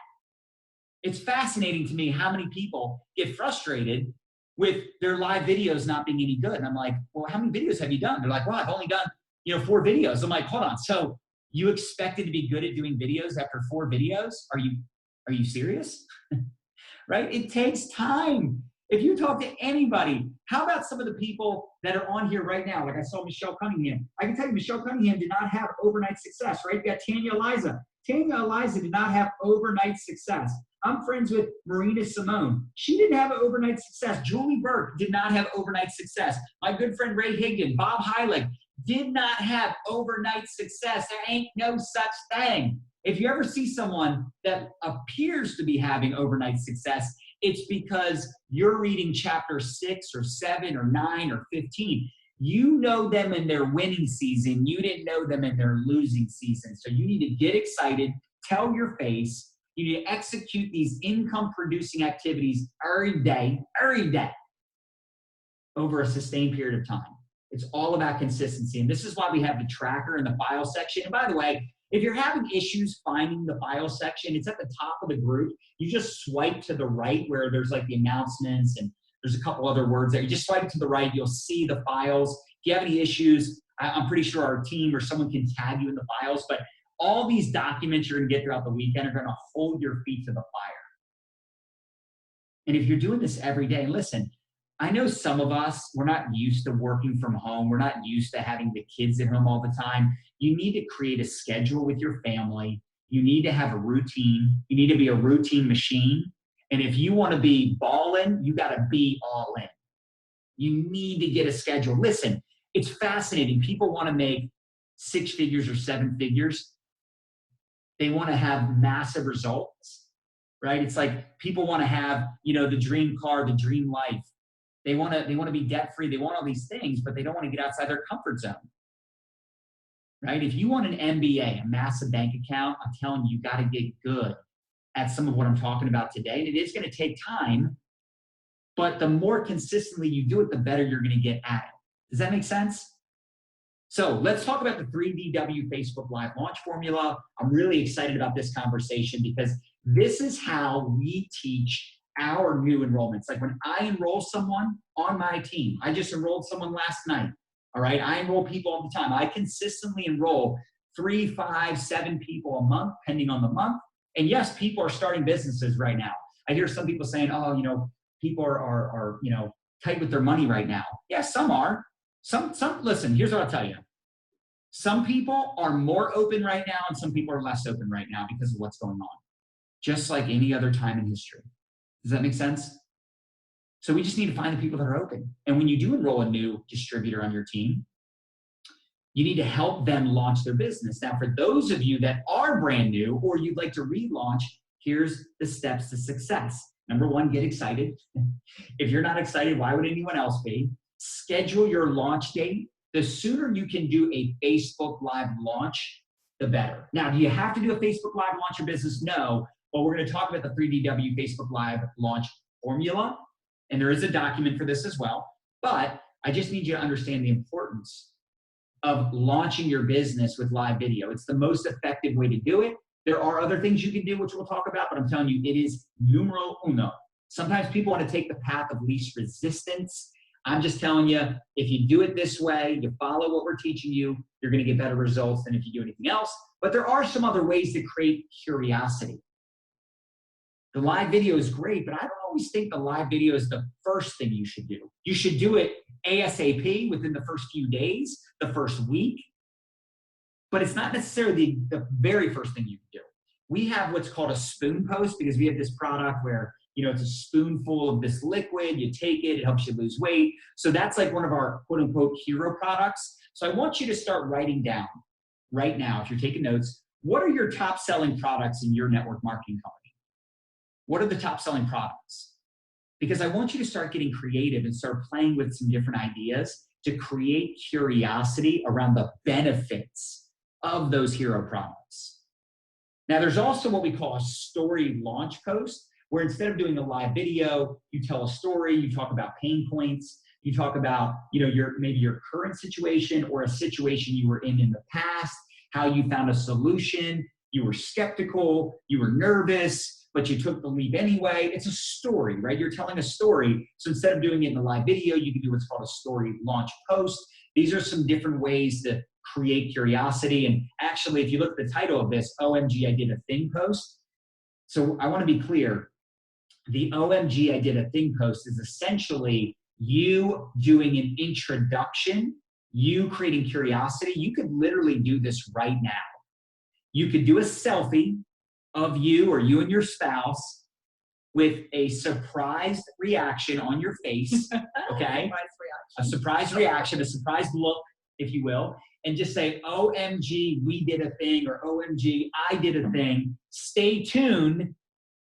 It's fascinating to me how many people get frustrated with their live videos not being any good. And I'm like, well, how many videos have you done? They're like, well, I've only done, 4 videos. I'm like, hold on. So you expected to be good at doing videos after 4 videos? Are you serious? Right? It takes time. If you talk to anybody, how about some of the people that are on here right now? Like I saw Michelle Cunningham. I can tell you Michelle Cunningham did not have overnight success, right? You got Tanya Eliza. Tanya Eliza did not have overnight success. I'm friends with Marina Simone. She didn't have overnight success. Julie Burke did not have overnight success. My good friend Ray Higdon, Bob Heilig, did not have overnight success. There ain't no such thing. If you ever see someone that appears to be having overnight success, it's because you're reading chapter 6 or 7 or 9 or 15. You know them in their winning season. You didn't know them in their losing season. So you need to get excited, tell your face. You need to execute these income-producing activities every day, over a sustained period of time. It's all about consistency. And this is why we have the tracker in the file section. And by the way, if you're having issues finding the file section, it's at the top of the group. You just swipe to the right where there's like the announcements and there's a couple other words there. You just swipe to the right, you'll see the files. If you have any issues, I'm pretty sure our team or someone can tag you in the files, but all these documents you're gonna get throughout the weekend are gonna hold your feet to the fire. And if you're doing this every day, and listen, I know some of us, we're not used to working from home. We're not used to having the kids at home all the time. You need to create a schedule with your family. You need to have a routine. You need to be a routine machine. And if you want to be balling, you got to be all in. You need to get a schedule. Listen, it's fascinating. People want to make 6 figures or 7 figures. They want to have massive results, right? It's like people want to have, the dream car, the dream life. They want to be debt-free. They want all these things, but they don't want to get outside their comfort zone, right? If you want an MBA, a massive bank account, I'm telling you, you got to get good at some of what I'm talking about today. And it is going to take time, but the more consistently you do it, the better you're going to get at it. Does that make sense? So let's talk about the 3DW Facebook Live Launch Formula. I'm really excited about this conversation because this is how we teach our new enrollments. Like when I enroll someone on my team, I just enrolled someone last night. All right. I enroll people all the time. I consistently enroll 3, 5, 7 people a month, depending on the month. And yes, people are starting businesses right now. I hear some people saying, oh, people are tight with their money right now. Yes, some are. Some, listen, here's what I'll tell you. Some people are more open right now and some people are less open right now because of what's going on. Just like any other time in history. Does that make sense? So we just need to find the people that are open. And when you do enroll a new distributor on your team, you need to help them launch their business. Now, for those of you that are brand new or you'd like to relaunch, here's the steps to success. Number 1, get excited. If you're not excited, why would anyone else be? Schedule your launch date the sooner you can do a Facebook Live launch, the better. Now, do you have to do a Facebook Live launch your business? No, but we're going to talk about the 3DW Facebook Live launch formula, and there is a document for this as well. But I just need you to understand the importance of launching your business with live video. It's the most effective way to do it. There are other things you can do, which we'll talk about, but I'm telling you, it is numero uno. Sometimes people want to take the path of least resistance. I'm just telling you, if you do it this way, you follow what we're teaching you, you're going to get better results than if you do anything else. But there are some other ways to create curiosity. The live video is great, but I don't always think the live video is the first thing you should do. You should do it ASAP within the first few days, the first week, but it's not necessarily the very first thing you do. We have what's called a spoon post because we have this product where, you know, it's a spoonful of this liquid, you take it, it helps you lose weight. So that's like one of our quote unquote hero products. So I want you to start writing down right now, if you're taking notes, what are your top selling products in your network marketing company? What are the top selling products? Because I want you to start getting creative and start playing with some different ideas to create curiosity around the benefits of those hero products. Now, there's also what we call a story launch post, where instead of doing a live video, you tell a story, you talk about pain points, you talk about, you know, maybe your current situation or a situation you were in the past, how you found a solution, you were skeptical, you were nervous, but you took the leap anyway. It's a story, right? You're telling a story. So instead of doing it in a live video, you can do what's called a story launch post. These are some different ways to create curiosity. And actually, if you look at the title of this, OMG, I did a thing post. So I want to be clear. The OMG, I did a thing post is essentially you doing an introduction, you creating curiosity. You could literally do this right now. You could do a selfie of you or you and your spouse with a surprised reaction on your face, okay? A surprise reaction, a surprised look, if you will, and just say, OMG, we did a thing, or OMG, I did a thing. Stay tuned.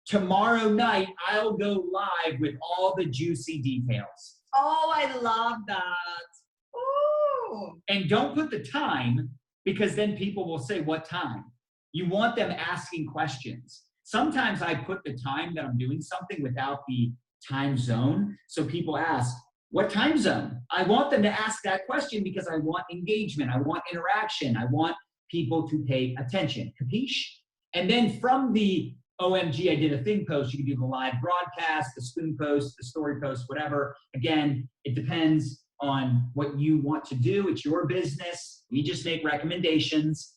Tomorrow night, I'll go live with all the juicy details. Oh, I love that. Ooh. And don't put the time, because then people will say, what time? You want them asking questions. Sometimes I put the time that I'm doing something without the time zone. So people ask, what time zone? I want them to ask that question because I want engagement. I want interaction. I want people to pay attention. Capiche? And then from the OMG, I did a thing post, you can do the live broadcast, the spoon post, the story post, whatever. Again, it depends on what you want to do. It's your business. We just make recommendations.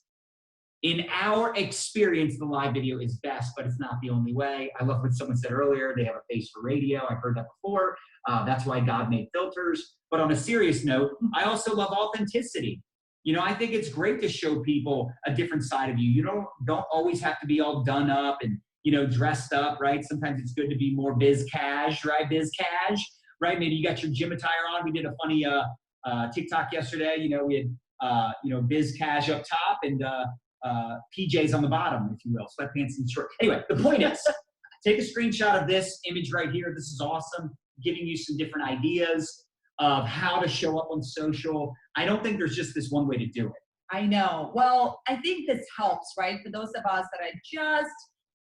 In our experience, the live video is best, but it's not the only way. I love what someone said earlier. They have a face for radio. I've heard that before. That's why God made filters. But on a serious note, I also love authenticity. You know, I think it's great to show people a different side of you. You don't always have to be all done up and, you know, dressed up, right? Sometimes it's good to be more biz cash, right? Biz cash, right? Maybe you got your gym attire on. We did a funny TikTok yesterday. You know, we had, you know, biz cash up top and PJs on the bottom, if you will, sweatpants and short. Anyway, the point is, take a screenshot of this image right here. This is awesome, giving you some different ideas of how to show up on social. I don't think there's just this one way to do it. I know. Well, I think this helps, right? For those of us that are just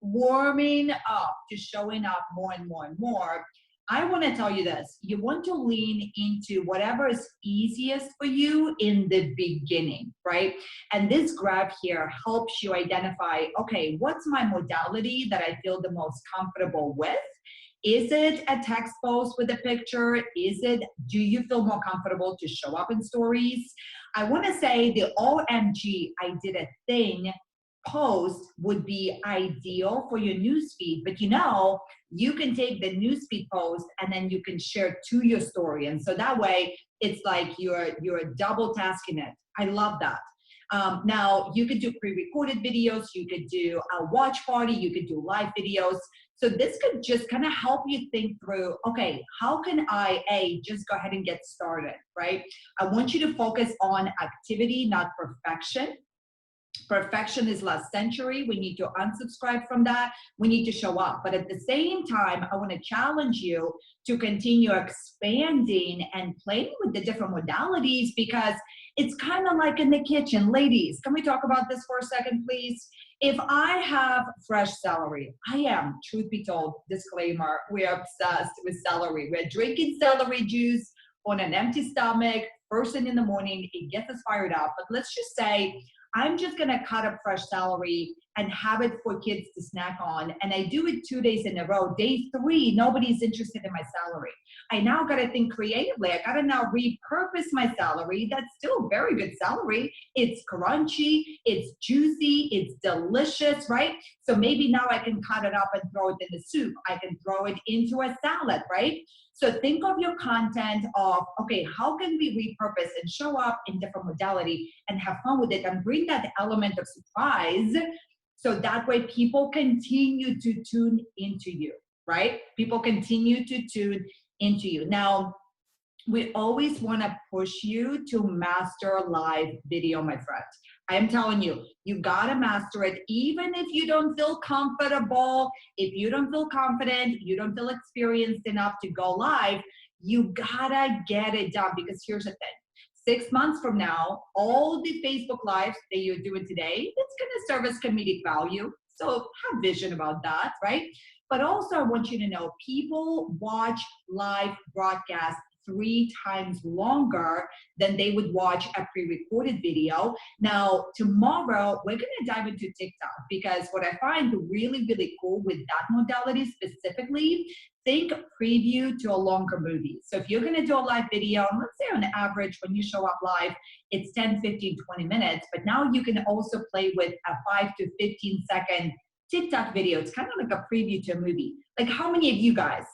warming up to showing up more and more and more. I want to tell you this. You want to lean into whatever is easiest for you in the beginning, right? And this graph here helps you identify, okay, what's my modality that I feel the most comfortable with? Is it a text post with a picture? Do you feel more comfortable to show up in stories? I want to say the OMG, I did a thing post would be ideal for your newsfeed, but you know, you can take the newsfeed post and then you can share to your story. And so that way it's like you're double tasking it. I love that. Now you could do pre-recorded videos, you could do a watch party, you could do live videos. So this could just kind of help you think through, okay, how can I just go ahead and get started, right? I want you to focus on activity, not perfection. Perfection is last century. We need to unsubscribe from that. We need to show up. But at the same time, I want to challenge you to continue expanding and playing with the different modalities, because it's kind of like in the kitchen. Ladies, can we talk about this for a second, please? If I have fresh celery, I am, truth be told, disclaimer, we're obsessed with celery. We're drinking celery juice on an empty stomach, first thing in the morning. It gets us fired up. But let's just say I'm just gonna cut up fresh celery and have it for kids to snack on. And I do it 2 days in a row. Day 3, nobody's interested in my celery. I now gotta think creatively. I gotta now repurpose my celery. That's still very good celery. It's crunchy, it's juicy, it's delicious, right? So maybe now I can cut it up and throw it in the soup. I can throw it into a salad, right? So think of your content of, okay, how can we repurpose and show up in different modality and have fun with it and bring that element of surprise, so that way people continue to tune into you, right? People continue to tune into you. Now, we always want to push you to master live video, my friend. I am telling you, you got to master it. Even if you don't feel comfortable, if you don't feel confident, you don't feel experienced enough to go live, you got to get it done. Because here's the thing. 6 months from now, all the Facebook Lives that you're doing today, it's going to serve as comedic value. So have vision about that, right? But also I want you to know, people watch live broadcasts 3 times longer than they would watch a pre-recorded video. Now, tomorrow, we're gonna dive into TikTok, because what I find really, really cool with that modality specifically, think preview to a longer movie. So if you're gonna do a live video, and let's say on average, when you show up live, it's 10, 15, 20 minutes, but now you can also play with a 5 to 15 second TikTok video. It's kind of like a preview to a movie. Like, how many of you guys,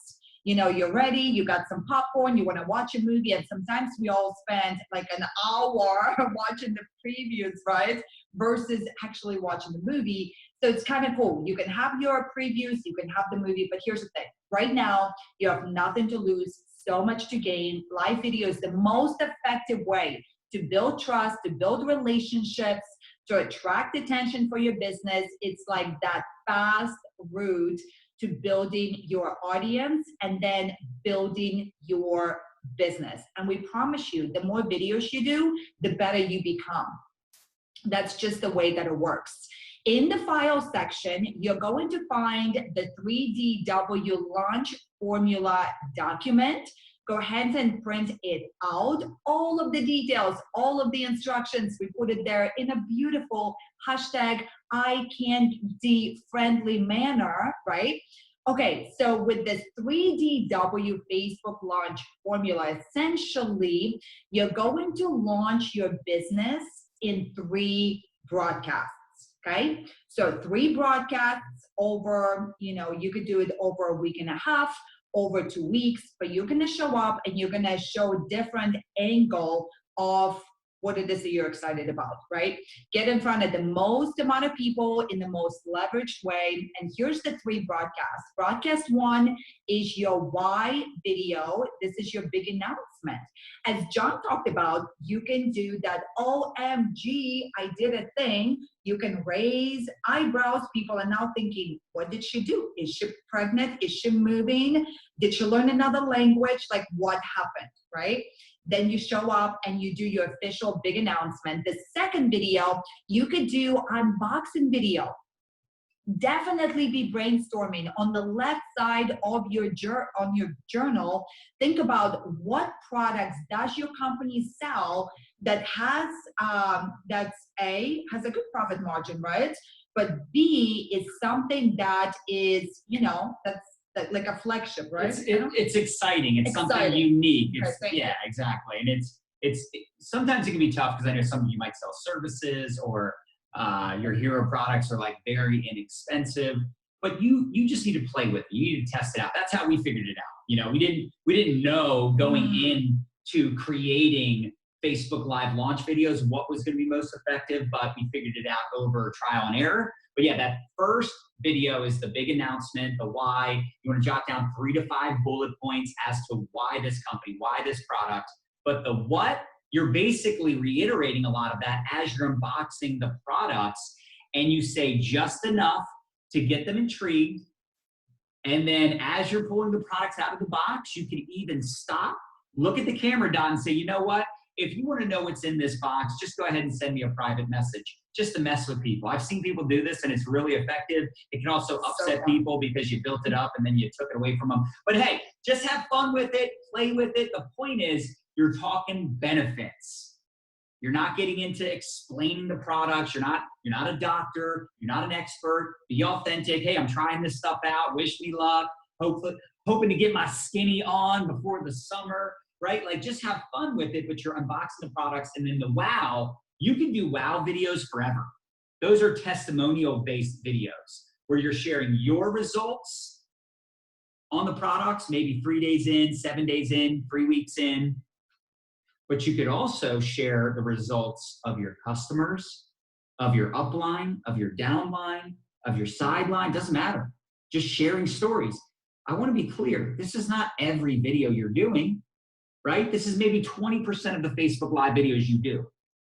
you know, you're ready, you got some popcorn, you want to watch a movie, and sometimes we all spend like an hour watching the previews, right? Versus actually watching the movie. So it's kind of cool. You can have your previews, you can have the movie, but here's the thing. Right now, you have nothing to lose, so much to gain. Live video is the most effective way to build trust, to build relationships, to attract attention for your business. It's like that fast route to building your audience and then building your business. And we promise you, the more videos you do, the better you become. That's just the way that it works. In the file section, you're going to find the 3DW launch formula document. Go ahead and print it out. All of the details, all of the instructions, we put it there in a beautiful hashtag #ICandy friendly manner, right? Okay, so with this 3DW Facebook launch formula, essentially, you're going to launch your business in 3 broadcasts, okay? So 3 broadcasts over, you know, you could do it over a week and a half, over 2 weeks, but you're gonna show up and you're gonna show a different angle of what it is that you're excited about, right? Get in front of the most amount of people in the most leveraged way. And here's the 3 broadcasts. Broadcast 1 is your why video. This is your big announcement. As John talked about, you can do that OMG, I did a thing. You can raise eyebrows. People are now thinking, what did she do? Is she pregnant? Is she moving? Did she learn another language? Like, what happened, right? Then you show up and you do your official big announcement. The second video, you could do unboxing video. Definitely be brainstorming. On the left side of your journal, think about what products does your company sell that has that's A, has a good profit margin, right? But B is something that is, you know, that's like a flagship, right? It's exciting. It's something unique. Yeah, exactly. And it's sometimes it can be tough, because I know some of you might sell services, or your hero products are like very inexpensive, but you just need to play with it. You need to test it out. That's how we figured it out. You know, we didn't know going into creating Facebook Live launch videos what was going to be most effective, but we figured it out over trial and error. But yeah, that first video is the big announcement, the why. You want to jot down 3 to 5 bullet points as to why this company, why this product. But the what you're basically reiterating a lot of that as you're unboxing the products, and you say just enough to get them intrigued. And then as you're pulling the products out of the box, you can even stop, look at the camera, Don, and say, you know what? If you want to know what's in this box, just go ahead and send me a private message just to mess with people. I've seen people do this and it's really effective. It can also upset people because you built it up and then you took it away from them. But hey, just have fun with it, play with it. The point is you're talking benefits. You're not getting into explaining the products. You're not a doctor. You're not an expert. Be authentic. Hey, I'm trying this stuff out. Wish me luck. Hoping to get my skinny on before the summer, right? Like just have fun with it, but you're unboxing the products. And then the wow, you can do wow videos forever. Those are testimonial-based videos where you're sharing your results on the products, maybe 3 days in, 7 days in, 3 weeks in. But you could also share the results of your customers, of your upline, of your downline, of your sideline, doesn't matter. Just sharing stories. I want to be clear, this is not every video you're doing, right? This is maybe 20% of the Facebook Live videos you do.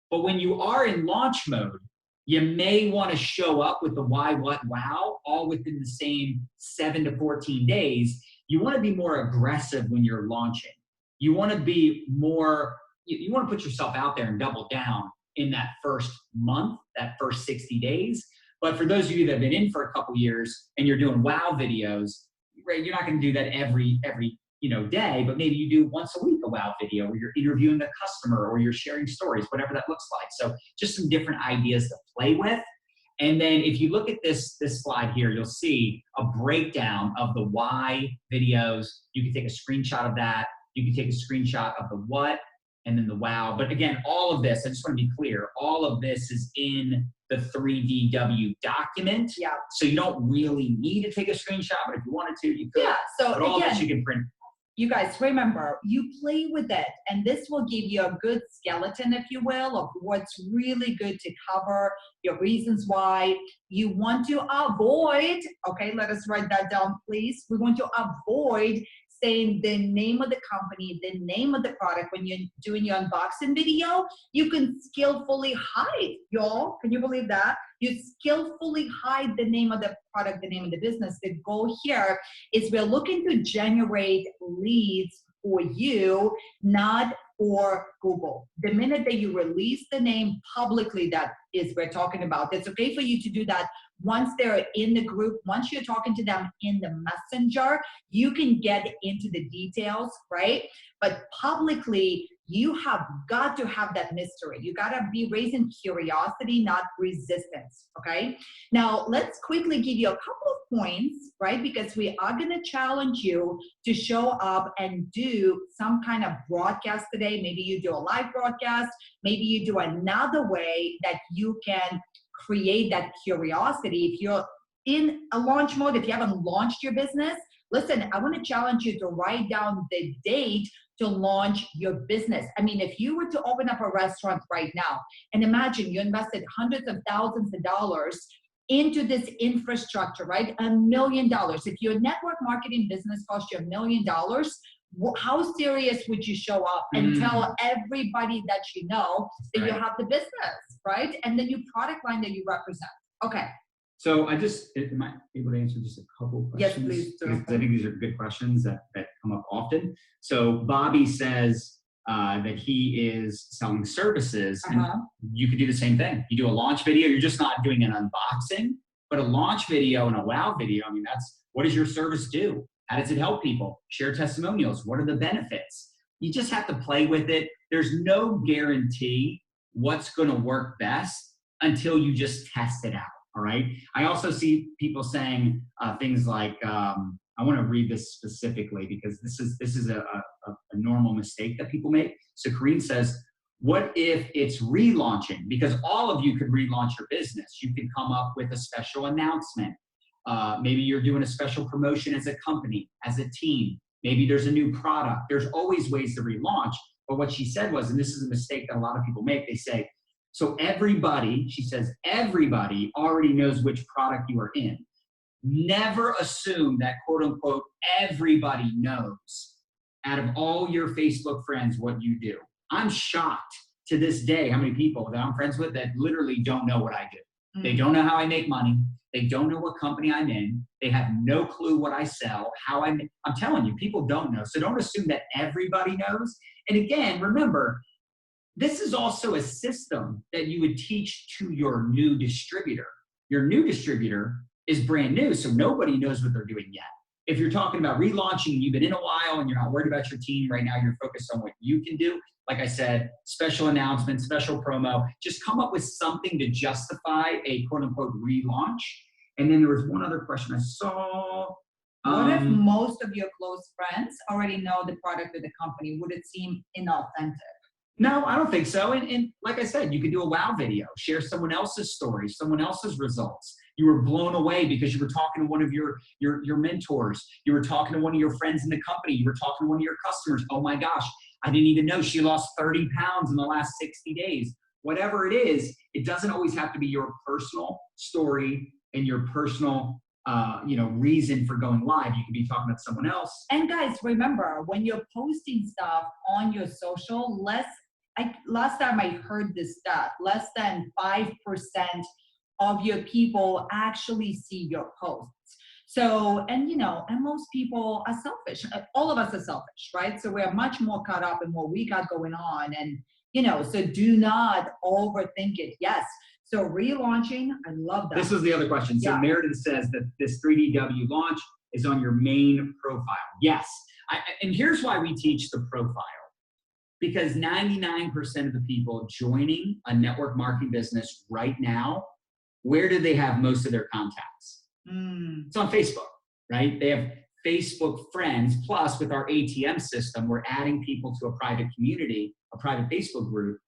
But when you are in launch mode, you may want to show up with the why, what, wow, all within the same 7 to 14 days. You want to be more aggressive when you're launching. You want to be more, you want to put yourself out there and double down in that first month, that first 60 days. But for those of you that have been in for a couple years and you're doing wow videos, right, you're not going to do that every day, but maybe you do once a week a wow video where you're interviewing the customer or you're sharing stories, whatever that looks like. So just some different ideas to play with. And then if you look at this slide here, you'll see a breakdown of the why videos. You can take a screenshot of that. You can take a screenshot of the what and then the wow. But again, all of this, I just want to be clear, all of this is in the 3DW document. Yeah. So you don't really need to take a screenshot, but if you wanted to, you could. Yeah. So but all again, this you can print. You guys, remember, you play with it, and this will give you a good skeleton, if you will, of what's really good to cover, your reasons why. You want to avoid, okay, let us write that down, please. We want to avoid saying the name of the company, the name of the product. When you're doing your unboxing video, you can skillfully hide, y'all. Can you believe that? You skillfully hide the name of the product, the name of the business. The goal here is we're looking to generate leads for you, not for Google. The minute that you release the name publicly, that is we're talking about. It's okay for you to do that once they're in the group. Once you're talking to them in the messenger, you can get into the details, right? But publicly, you have got to have that mystery. You got to be raising curiosity, not resistance, okay? Now, let's quickly give you a couple of points, right? Because we are going to challenge you to show up and do some kind of broadcast today. Maybe you do a live broadcast. Maybe you do another way that you can create that curiosity. If you're in a launch mode, if you haven't launched your business, listen, I want to challenge you to write down the date to launch your business. I mean, if you were to open up a restaurant right now, and imagine you invested hundreds of thousands of dollars into this infrastructure, right? $1 million. If your network marketing business cost you $1 million, how serious would you show up and tell everybody that you know that you have the business, right? And the new product line that you represent. Okay. So am I able to answer just a couple questions? Yes, please. Because I think these are good questions that come up often. So Bobby says that he is selling services, and you could do the same thing. You do a launch video, you're just not doing an unboxing, but a launch video and a wow video, I mean, what does your service do? How does it help people? Share testimonials. What are the benefits? You just have to play with it. There's no guarantee what's going to work best until you just test it out. All right. I also see people saying things like, I want to read this specifically because this is a normal mistake that people make. So Kareen says, what if it's relaunching? Because all of you could relaunch your business. You can come up with a special announcement. Maybe you're doing a special promotion as a company, as a team. Maybe there's a new product. There's always ways to relaunch. But what she said was, and this is a mistake that a lot of people make, they say, so everybody, she says, everybody already knows which product you are in. Never assume that, quote unquote, everybody knows out of all your Facebook friends what you do. I'm shocked to this day how many people that I'm friends with that literally don't know what I do. They don't know how I make money. They don't know what company I'm in. They have no clue what I sell, how I'm telling you, people don't know. So don't assume that everybody knows. And again, remember, this is also a system that you would teach to your new distributor. Your new distributor is brand new, so nobody knows what they're doing yet. If you're talking about relaunching, you've been in a while and you're not worried about your team right now, you're focused on what you can do. Like I said, special announcement, special promo, just come up with something to justify a quote unquote relaunch. And then there was one other question I saw. What if most of your close friends already know the product or the company? Would it seem inauthentic? No, I don't think so. And like I said, you could do a wow video, share someone else's story, someone else's results. You were blown away because you were talking to one of your mentors. You were talking to one of your friends in the company. You were talking to one of your customers. Oh my gosh, I didn't even know she lost 30 pounds in the last 60 days. Whatever it is, it doesn't always have to be your personal story and your personal reason for going live. You could be talking about someone else. And guys, remember, when you're posting stuff on your social, last time I heard this stat, less than 5% of your people actually see your posts. So, and most people are selfish. All of us are selfish, right? So we're much more caught up in what we got going on. And, so do not overthink it. Yes. So relaunching, I love that. This was the other question. So Meredith says that this 3DW launch is on your main profile. Yes. And here's why we teach the profile. Because 99% of the people joining a network marketing business right now, where do they have most of their contacts? It's on Facebook, right? They have Facebook friends. Plus, with our ATM system, we're adding people to a private community, a private Facebook group.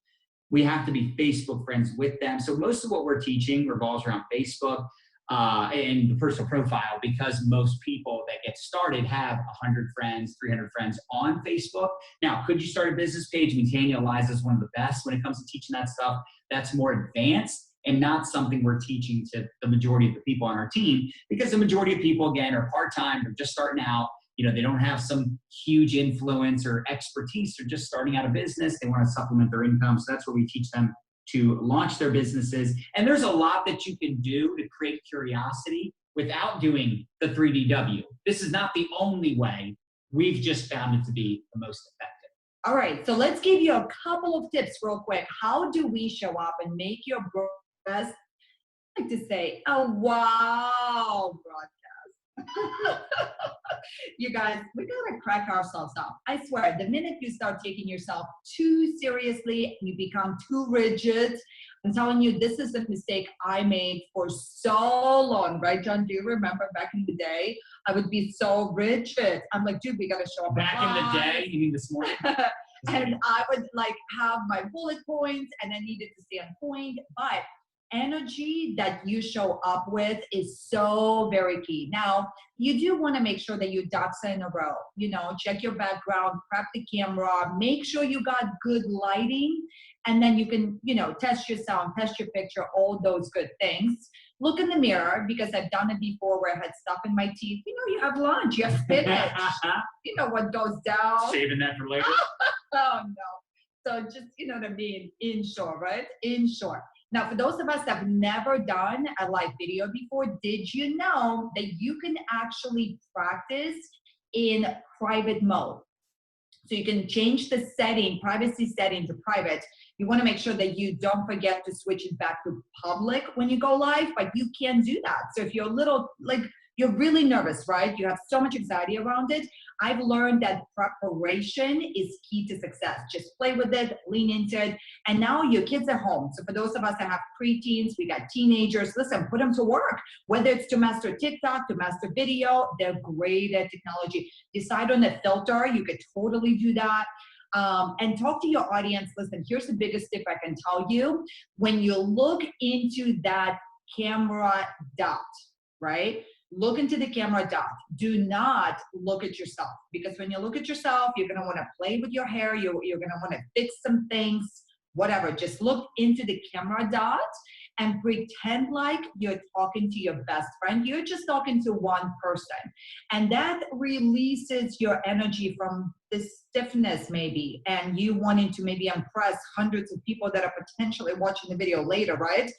We have to be Facebook friends with them. So most of what we're teaching revolves around Facebook and the personal profile, because most people that get started have 100 friends, 300 friends on Facebook. Now, could you start a business page? I mean, Tanya Eliza is one of the best when it comes to teaching that stuff. That's more advanced and not something we're teaching to the majority of the people on our team, because the majority of people, again, are part-time. They're just starting out. They don't have some huge influence or expertise. They're just starting out a business. They want to supplement their income. So that's where we teach them to launch their businesses. And there's a lot that you can do to create curiosity without doing the 3DW. This is not the only way. We've just found it to be the most effective. All right, so let's give you a couple of tips real quick. How do we show up and make your broadcast, I like to say, a wow broadcast? You guys, we gotta crack ourselves up. I swear, the minute you start taking yourself too seriously and you become too rigid, I'm telling you, this is the mistake I made for so long, right, John? Do you remember back in the day? I would be so rigid. I'm like, dude, we gotta show up. Back in the day, you mean this morning? And I would have my bullet points and I needed to stay on point, but energy that you show up with is so very key. Now, you do want to make sure that your ducks are in a row. Check your background, prep the camera, make sure you got good lighting, and then you can, test your sound, test your picture, all those good things. Look in the mirror, because I've done it before where I had stuff in my teeth. You have lunch, you have spinach. You know what goes down. Saving that for later. Oh, no. So just, what I mean, in short, right? In short. Now, for those of us that have never done a live video before, did you know that you can actually practice in private mode? So you can change the setting, privacy setting to private. You want to make sure that you don't forget to switch it back to public when you go live, but you can do that. So if you're a little, you're really nervous, right? You have so much anxiety around it. I've learned that preparation is key to success. Just play with it, lean into it. And now your kids are home. So for those of us that have preteens, we got teenagers, listen, put them to work. Whether it's to master TikTok, to master video, they're great at technology. Decide on a filter, you could totally do that. And talk to your audience. Listen, here's the biggest tip I can tell you. When you look into that camera dot, right? Look into the camera dot. Do not look at yourself, because when you look at yourself, you're going to want to play with your hair. You're going to want to fix some things, whatever. Just look into the camera dot and pretend like you're talking to your best friend. You're just talking to one person. And that releases your energy from this stiffness maybe, and you wanting to maybe impress hundreds of people that are potentially watching the video later, right?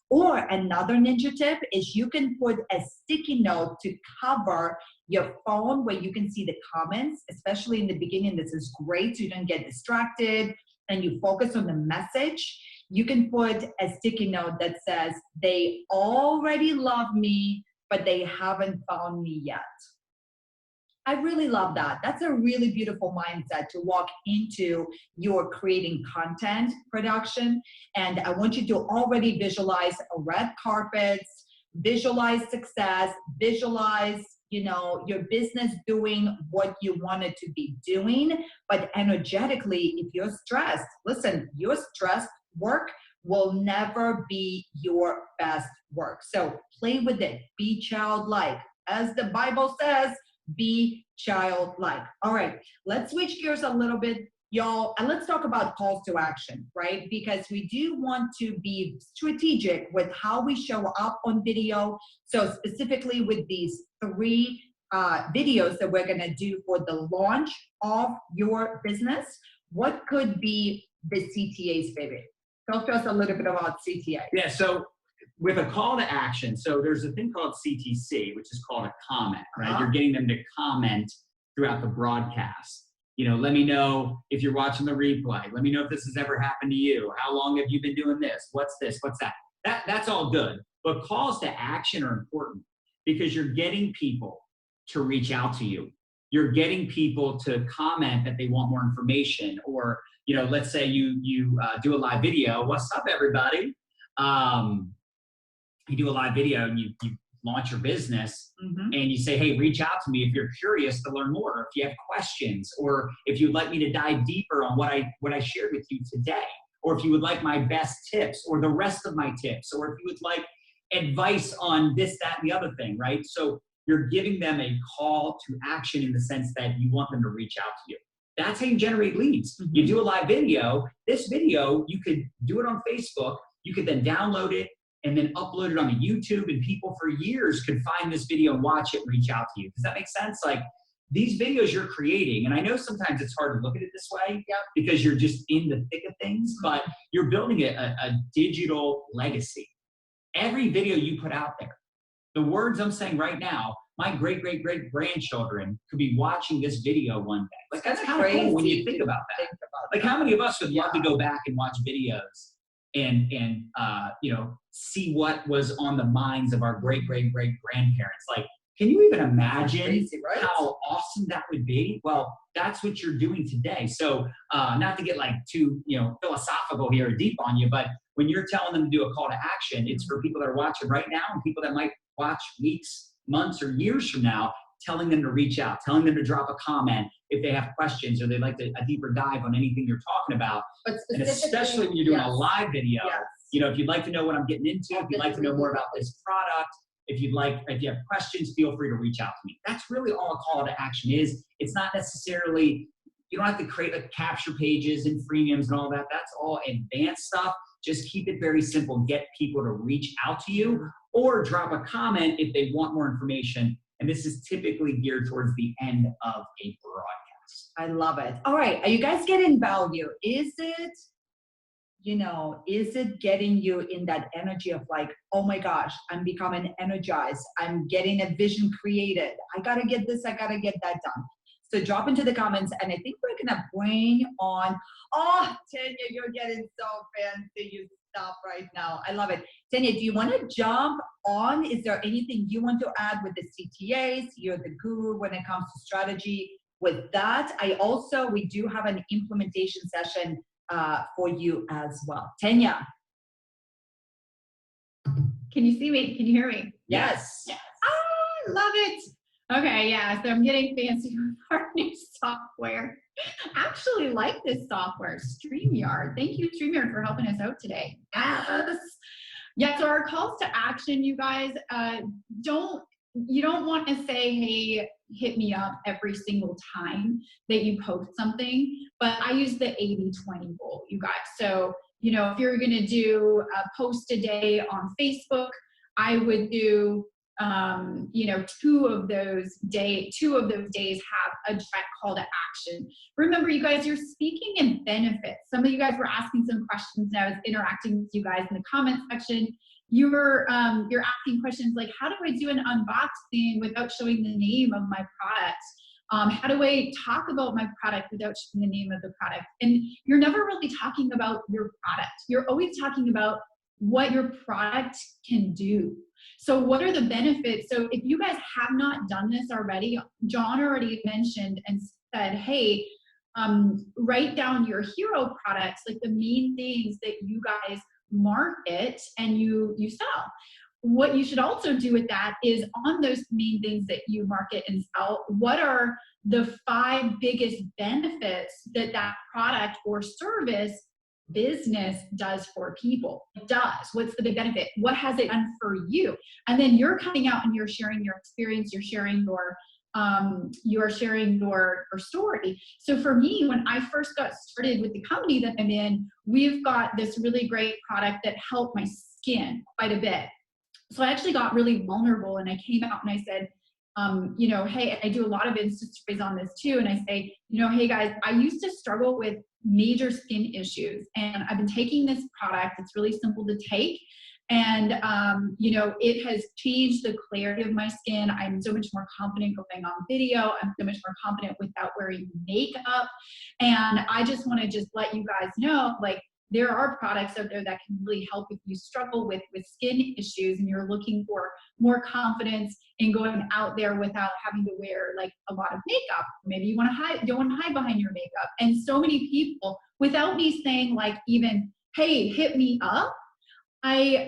Or another ninja tip is you can put a sticky note to cover your phone where you can see the comments, especially in the beginning. This is great so you don't get distracted and you focus on the message. You can put a sticky note that says, they already love me, but they haven't found me yet. I really love that. That's a really beautiful mindset to walk into your creating content production. And I want you to already visualize red carpets, visualize success, visualize, you know, your business doing what you want it to be doing. But energetically, if you're stressed, listen, your stressed work will never be your best work. So play with it. Be childlike. As the Bible says, be childlike. All right, let's switch gears a little bit, y'all, and let's talk about calls to action, right? Because we do want to be strategic with how we show up on video. So specifically with these 3 videos that we're gonna do for the launch of your business, what could be the CTA's favorite? Talk to us a little bit about CTA. Yeah, so with a call to action, so there's a thing called CTC, which is called a comment, right? You're getting them to comment throughout the broadcast. You know, let me know if you're watching the replay. Let me know if this has ever happened to you. How long have you been doing this? What's this? What's that? That's all good. But calls to action are important because you're getting people to reach out to you. You're getting people to comment that they want more information, or, you know, let's say you do a live video. What's up, everybody? You do a live video and you launch your business, and you say, hey, reach out to me if you're curious to learn more, if you have questions, or if you'd like me to dive deeper on what I shared with you today, or if you would like my best tips or the rest of my tips, or if you would like advice on this, that, and the other thing, right? So you're giving them a call to action in the sense that you want them to reach out to you. That's how you generate leads. You do a live video. This video, you could do it on Facebook. You could then download it and then upload it on YouTube, and people for years could find this video and watch it and reach out to you. Does that make sense? Like, these videos you're creating, and I know sometimes it's hard to look at it this way because you're just in the thick of things, but you're building a digital legacy. Every video you put out there, the words I'm saying right now, my great-great-great-grandchildren could be watching this video one day. Like, that's kind of cool when you think about that. Like, how many of us would love to go back and watch videos and you know, see what was on the minds of our great-great-great-grandparents? Like, can you even imagine crazy, right? How awesome that would be? Well, that's what you're doing today. So not to get like too, you know, philosophical here or deep on you, but when you're telling them to do a call to action, it's for people that are watching right now and people that might watch weeks, months, or years from now, telling them to reach out, telling them to drop a comment if they have questions or they'd like a deeper dive on anything you're talking about. But and especially when you're doing a live video, you know, if you'd like to know what I'm getting into, if you'd like to know more about this product, if you have questions, feel free to reach out to me. That's really all a call to action is. It's not necessarily, you don't have to create like capture pages and freemiums and all that. That's all advanced stuff. Just keep it very simple. Get people to reach out to you or drop a comment if they want more information. And this is typically geared towards the end of a broadcast. I love it. All right. Are you guys getting value? Is it, you know, is it getting you in that energy of like, oh my gosh, I'm becoming energized. I'm getting a vision created. I got to get this. I got to get that done. So drop into the comments, and I think we're going to bring on, oh, Tanya, you're getting so fancy. You stop right now. I love it. Tanya, do you want to jump on? Is there anything you want to add with the CTAs? You're the guru when it comes to strategy. With that, we do have an implementation session for you as well. Tanya. Can you see me? Can you hear me? Yes. Yes. I love it. Okay, yeah, so I'm getting fancy with our new software. I actually like this software, StreamYard. Thank you, StreamYard, for helping us out today. Yes. Yeah, so our calls to action, you guys, you don't want to say, hey, hit me up every single time that you post something, but I use the 80-20 rule, you guys. So if you're going to do a post a day on Facebook, I would do, 2 of those days have a direct call to action. Remember, you guys, you're speaking in benefits. Some of you guys were asking some questions, and I was interacting with you guys in the comment section. You're asking questions like, how do I do an unboxing without showing the name of my product? How do I talk about my product without showing the name of the product? And you're never really talking about your product. You're always talking about what your product can do. So what are the benefits? So if you guys have not done this already, John already mentioned and said, hey, write down your hero products, like the main things that you guys market and you sell. What you should also do with that is on those main things that you market and sell, what are the 5 biggest benefits that product or service business does for people? It does. What's the big benefit? What has it done for you? And then you're coming out and you're sharing your experience, you're sharing your story. So for me, when I first got started with the company that I'm in, we've got this really great product that helped my skin quite a bit. So I actually got really vulnerable, and I came out and I said, hey, I do a lot of Insta stories on this too. And I say, hey guys, I used to struggle with major skin issues, and I've been taking this product. It's really simple to take. And, it has changed the clarity of my skin. I'm so much more confident going on video. I'm so much more confident without wearing makeup. And I just want to just let you guys know, like, there are products out there that can really help if you struggle with skin issues and you're looking for more confidence in going out there without having to wear like a lot of makeup. Maybe you don't want to hide behind your makeup. And so many people, without me saying like even, hey, hit me up, I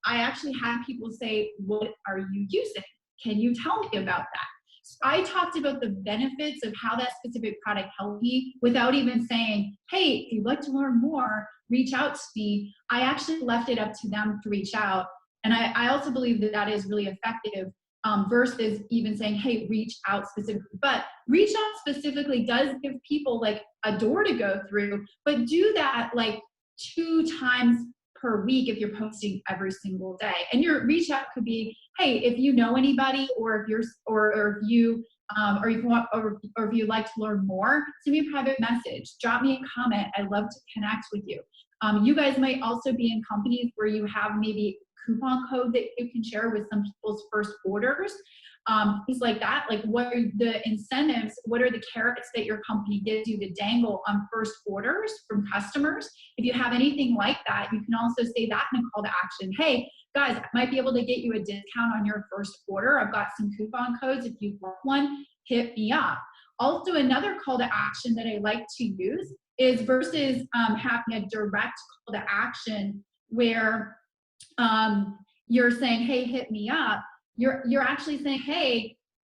actually had people say, what are you using? Can you tell me about that? So I talked about the benefits of how that specific product helped me without even saying, hey, if you'd like to learn more, reach out to me. I actually left it up to them to reach out. And I also believe that is really effective versus even saying, hey, reach out specifically. But reach out specifically does give people like a door to go through, but do that like 2 times per week if you're posting every single day. And your reach out could be, hey, if you know anybody, or if you'd like to learn more, send me a private message, drop me a comment. I'd love to connect with you. You guys might also be in companies where you have maybe coupon code that you can share with some people's first orders. Things like that. Like, what are the incentives? What are the carrots that your company gives you to dangle on first orders from customers? If you have anything like that, you can also say that in a call to action. Hey, guys, I might be able to get you a discount on your first order. I've got some coupon codes. If you want one, hit me up. Also, another call to action that I like to use is versus having a direct call to action where you're saying, hey, hit me up. You're actually saying, hey,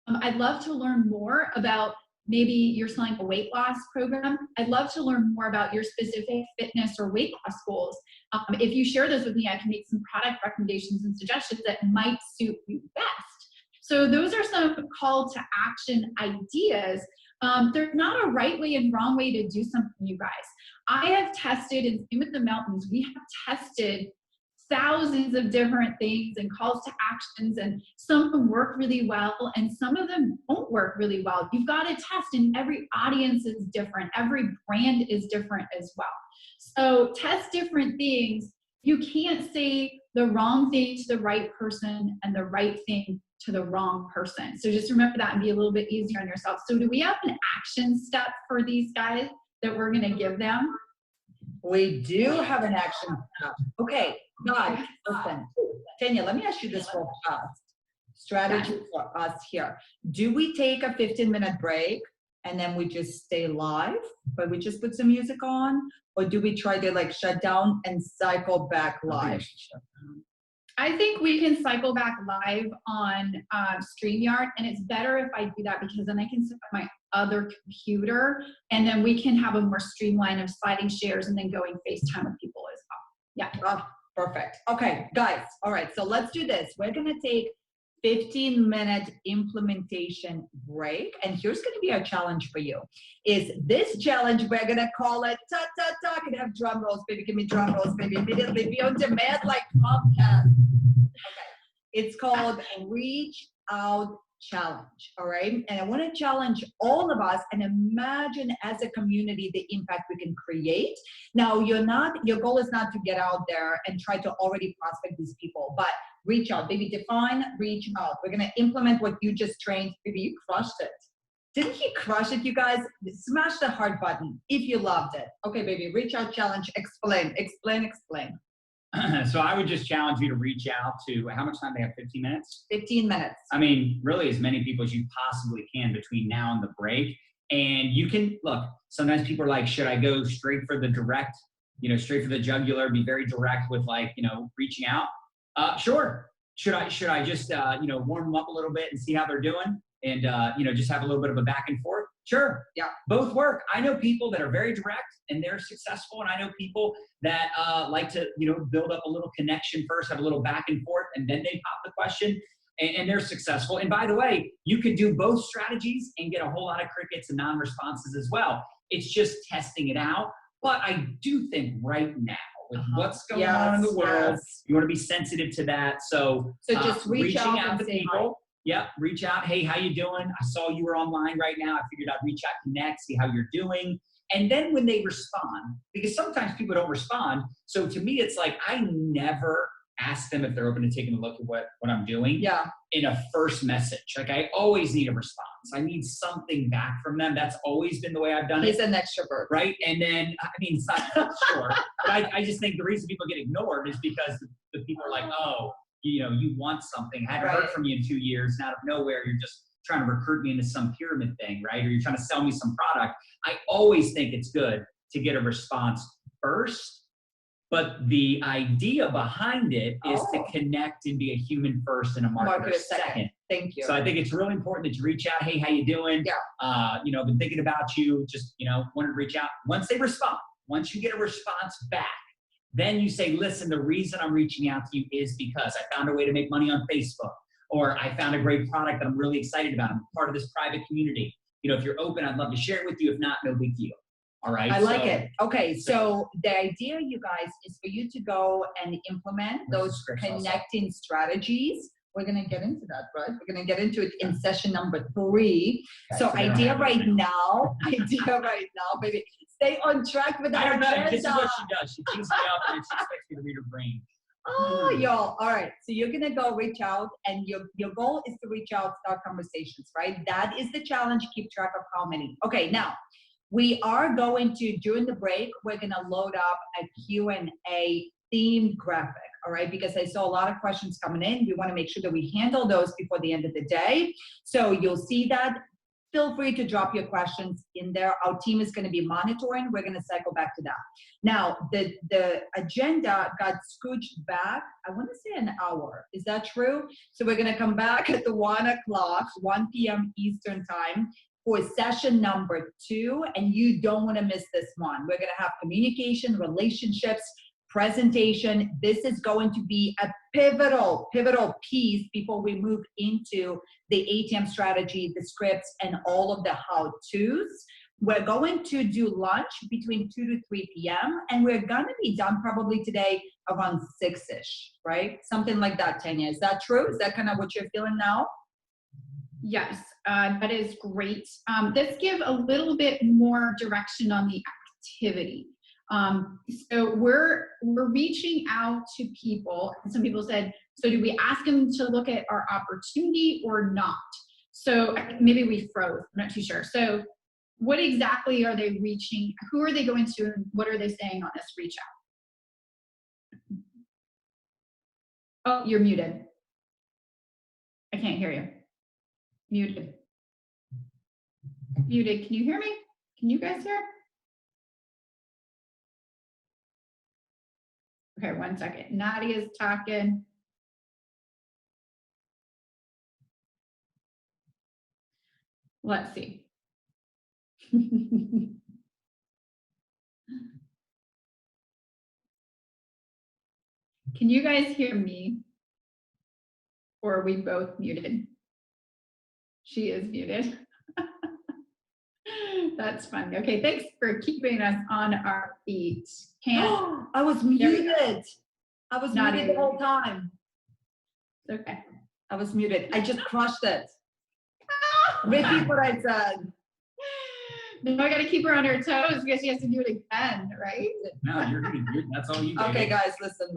I'd love to learn more about, maybe you're selling a weight loss program. I'd love to learn more about your specific fitness or weight loss goals. If you share those with me, I can make some product recommendations and suggestions that might suit you best. So those are some call to action ideas. There's not a right way and wrong way to do something, you guys. I have tested, and same with the mountains, we have tested thousands of different things and calls to actions, and some of them work really well and some of them don't work really well. You've got to test, and every audience is different. Every brand is different as well. So test different things. You can't say the wrong thing to the right person and the right thing to the wrong person. So just remember that and be a little bit easier on yourself. So do we have an action step for these guys that we're going to give them? We do have an action step. Okay, guys, listen. Tanya, let me ask you this real fast. Strategy for us here. Do we take a 15-minute break and then we just stay live, but we just put some music on? Or do we try to like shut down and cycle back live? I think we can cycle back live on StreamYard, and it's better if I do that because then I can set up my other computer, and then we can have a more streamlined of sliding shares and then going FaceTime with people as well. Yeah. Oh, perfect. Okay, guys. All right, so let's do this. We're going to take 15-minute implementation break. And here's going to be our challenge for you. Is this challenge, we're going to call it, ta, ta, ta, can I have drum rolls, baby, give me drum rolls, baby, immediately, be on demand like Comcast. Okay, it's called Reach Out Challenge, all right? And I want to challenge all of us and imagine as a community the impact we can create. Now, your goal is not to get out there and try to already prospect these people, but reach out, baby, define, reach out. We're going to implement what you just trained. Baby, you crushed it. Didn't he crush it, you guys? Smash the heart button if you loved it. Okay, baby, reach out challenge, explain. So I would just challenge you to reach out to, how much time do they have, 15 minutes? 15 minutes. I mean, really as many people as you possibly can between now and the break. And you can, look, sometimes people are like, should I go straight for the direct, straight for the jugular, be very direct with reaching out? Sure. Should I just, warm them up a little bit and see how they're doing? And, just have a little bit of a back and forth? Sure. Yeah. Both work. I know people that are very direct and they're successful. And I know people that like to, build up a little connection first, have a little back and forth, and then they pop the question and they're successful. And by the way, you could do both strategies and get a whole lot of crickets and non-responses as well. It's just testing it out. But I do think right now, with what's going on in the world, you want to be sensitive to that. So just reaching out to people. Yep, reach out. Hey, how you doing? I saw you were online right now. I figured I'd reach out, connect, see how you're doing. And then when they respond, because sometimes people don't respond. So to me, it's like I never ask them if they're open to taking a look at what I'm doing in a first message. Like I always need a response. I need something back from them. That's always been the way I've done it. He's an extrovert. Right? And then, it's not sure. But I just think the reason people get ignored is because the people are like, oh, you want something. I haven't heard from you in 2 years. And out of nowhere, you're just trying to recruit me into some pyramid thing, right? Or you're trying to sell me some product. I always think it's good to get a response first. But the idea behind it is to connect and be a human first and a marketer second. Thank you. So I think it's really important that you reach out. Hey, how you doing? Yeah. I've been thinking about you. Just, wanted to reach out. Once they respond, once you get a response back, then you say, listen, the reason I'm reaching out to you is because I found a way to make money on Facebook, or I found a great product that I'm really excited about. I'm part of this private community. If you're open, I'd love to share it with you. If not, no big deal. All right. I like it. Okay. So the idea, you guys, is for you to go and implement those connecting strategies. We're going to get into that, right? We're going to get into it in session number 3. Okay, so idea right now, baby. Stay on track with our agenda. This is what she does. She teams me up and she expects me to read her brain. Oh, y'all. All right. So you're going to go reach out, and your goal is to reach out, start conversations, right? That is the challenge. Keep track of how many. Okay. Now, we are going to, during the break, we're going to load up a Q&A themed graphic, all right? Because I saw a lot of questions coming in. We want to make sure that we handle those before the end of the day. So you'll see that. Feel free to drop your questions in there. Our team is going to be monitoring. We're going to cycle back to that. Now, the agenda got scooched back, I want to say an hour. Is that true? So we're going to come back at the 1 o'clock, 1 p.m. Eastern time for session number 2. And you don't want to miss this one. We're going to have communication, relationships, presentation. This is going to be a pivotal piece before we move into the ATM strategy, the scripts, and all of the how-tos. We're going to do lunch between 2 to 3 p.m. and we're going to be done probably today around 6-ish, right? Something like that, Tanya. Is that true? Is that kind of what you're feeling now? Yes, that is great. Let's give a little bit more direction on the activity. So we're reaching out to people, and some people said, so do we ask them to look at our opportunity or not? So maybe we froze, I'm not too sure. So what exactly are they reaching? Who are they going to, and what are they saying on this reach out? Oh, you're muted. I can't hear you. Muted. Muted, can you hear me? Can you guys hear? Okay, 1 second. Nadia's talking. Let's see. Can you guys hear me? Or are we both muted? She is muted. That's fun. Okay, thanks for keeping us on our feet. Can't. I was muted. I was Not muted the even. whole time. Okay. I was muted. I just crushed it. Repeat what I said. Now I got to keep her on her toes because she has to do it again, right? No, that's all you do. Okay, guys, listen.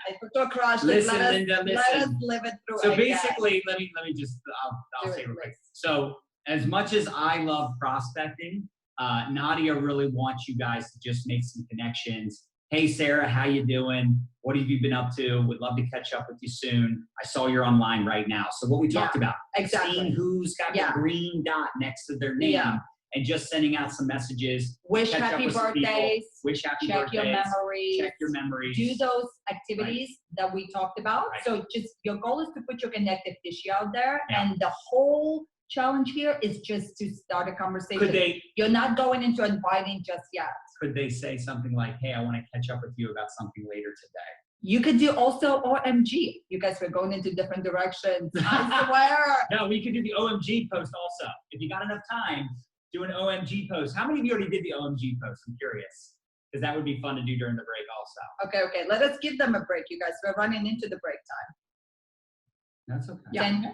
I put your crush. Listen, let us, Linda, Let us listen. live it through. So I guess. basically, let me just, I'll Do say it, real quick. please. So as much as I love prospecting, Nadia really wants you guys to just make some connections. Hey, Sarah, how you doing? What have you been up to? Would love to catch up with you soon. I saw you're online right now. So what we talked about, exactly. seeing who's got the green dot next to their name and just sending out some messages. Wish happy birthdays. Wish happy check birthdays. Your memories. Check your memories. Do those activities that we talked about. Right. So just your goal is to put your connective tissue out there, and the whole challenge here is just to start a conversation. You're not going into inviting just yet. Could they say something like, hey, I want to catch up with you about something later today? You could do also OMG. You guys were going into different directions. I swear. No, we could do the OMG post also. If you got enough time, do an OMG post. How many of you already did the OMG post? I'm curious. Because that would be fun to do during the break also. Okay. Let us give them a break, you guys. We're running into the break time. That's okay.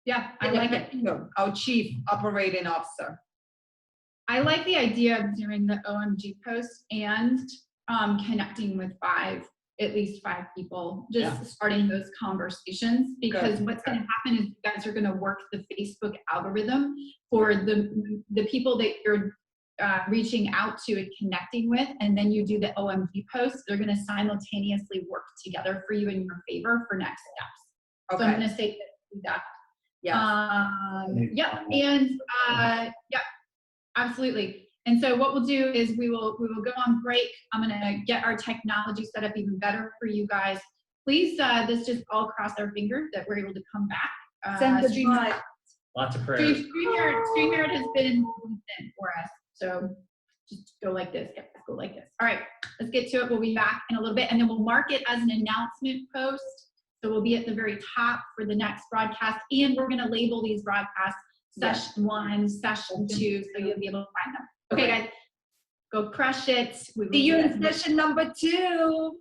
Yeah, I like it. Our chief operating officer. I like the idea of doing the OMG post and connecting with at least five people, just starting those conversations, because what's going to happen is you guys are going to work the Facebook algorithm for the people that you're reaching out to and connecting with, and then you do the OMG post. They're going to simultaneously work together for you in your favor for next steps. So I'm going to say that. Absolutely. And so what we'll do is we will go on break. I'm going to get our technology set up even better for you guys. Please, let's just all cross our fingers that we're able to come back. Lots of prayers. StreamYard has been for us. So just go like this. Go like this. All right, let's get to it. We'll be back in a little bit, and then we'll mark it as an announcement post. So we'll be at the very top for the next broadcast, and we're going to label these broadcasts session 1, session 2, so you'll be able to find them. Okay, guys, go crush it. See you in session number 2.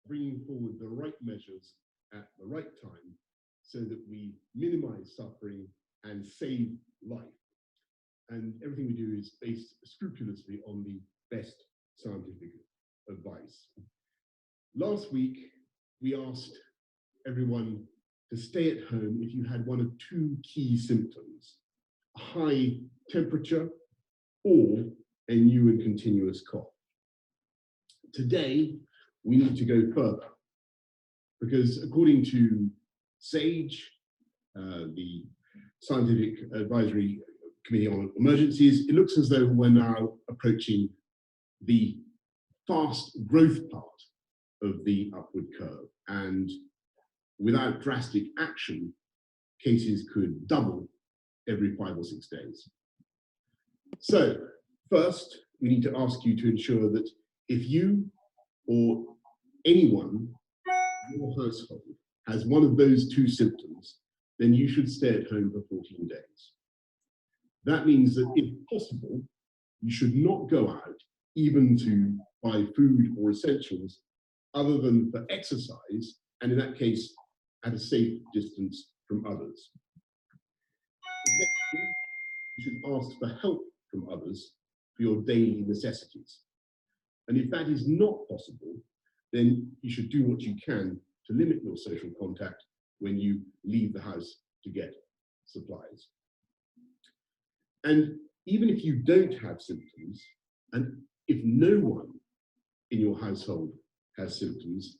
Bringing forward the right measures at the right time so that we minimize suffering and save life. And everything we do is based scrupulously on the best scientific advice. Last week, we asked everyone to stay at home if you had one of 2 key symptoms: a high temperature or a new and continuous cough. Today, we need to go further, because according to SAGE, the Scientific Advisory Committee on Emergencies, it looks as though we're now approaching the fast growth part of the upward curve, and without drastic action, cases could double every 5 or 6 days. So first, we need to ask you to ensure that if you or anyone in your household has one of those 2 symptoms, then you should stay at home for 14 days. That means that if possible, you should not go out even to buy food or essentials other than for exercise, and in that case, at a safe distance from others. You should ask for help from others for your daily necessities. And if that is not possible, then you should do what you can to limit your social contact when you leave the house to get supplies. And even if you don't have symptoms, and if no one in your household has symptoms,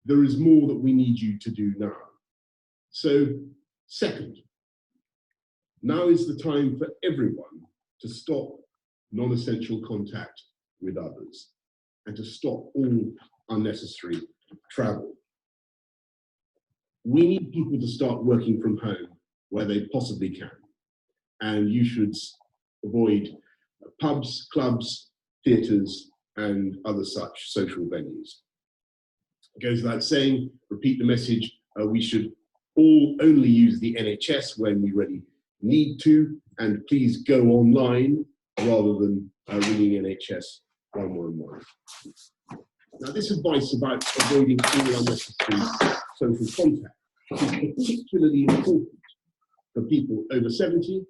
there is more that we need you to do now. So, second, now is the time for everyone to stop non-essential contact with others and to stop all unnecessary travel. We need people to start working from home where they possibly can. And you should avoid pubs, clubs, theatres, and other such social venues. It goes without saying, repeat the message, we should all only use the NHS when we really need to, and please go online rather than ringing NHS 111. Now, this advice about avoiding all unnecessary social contact is particularly important for people over 70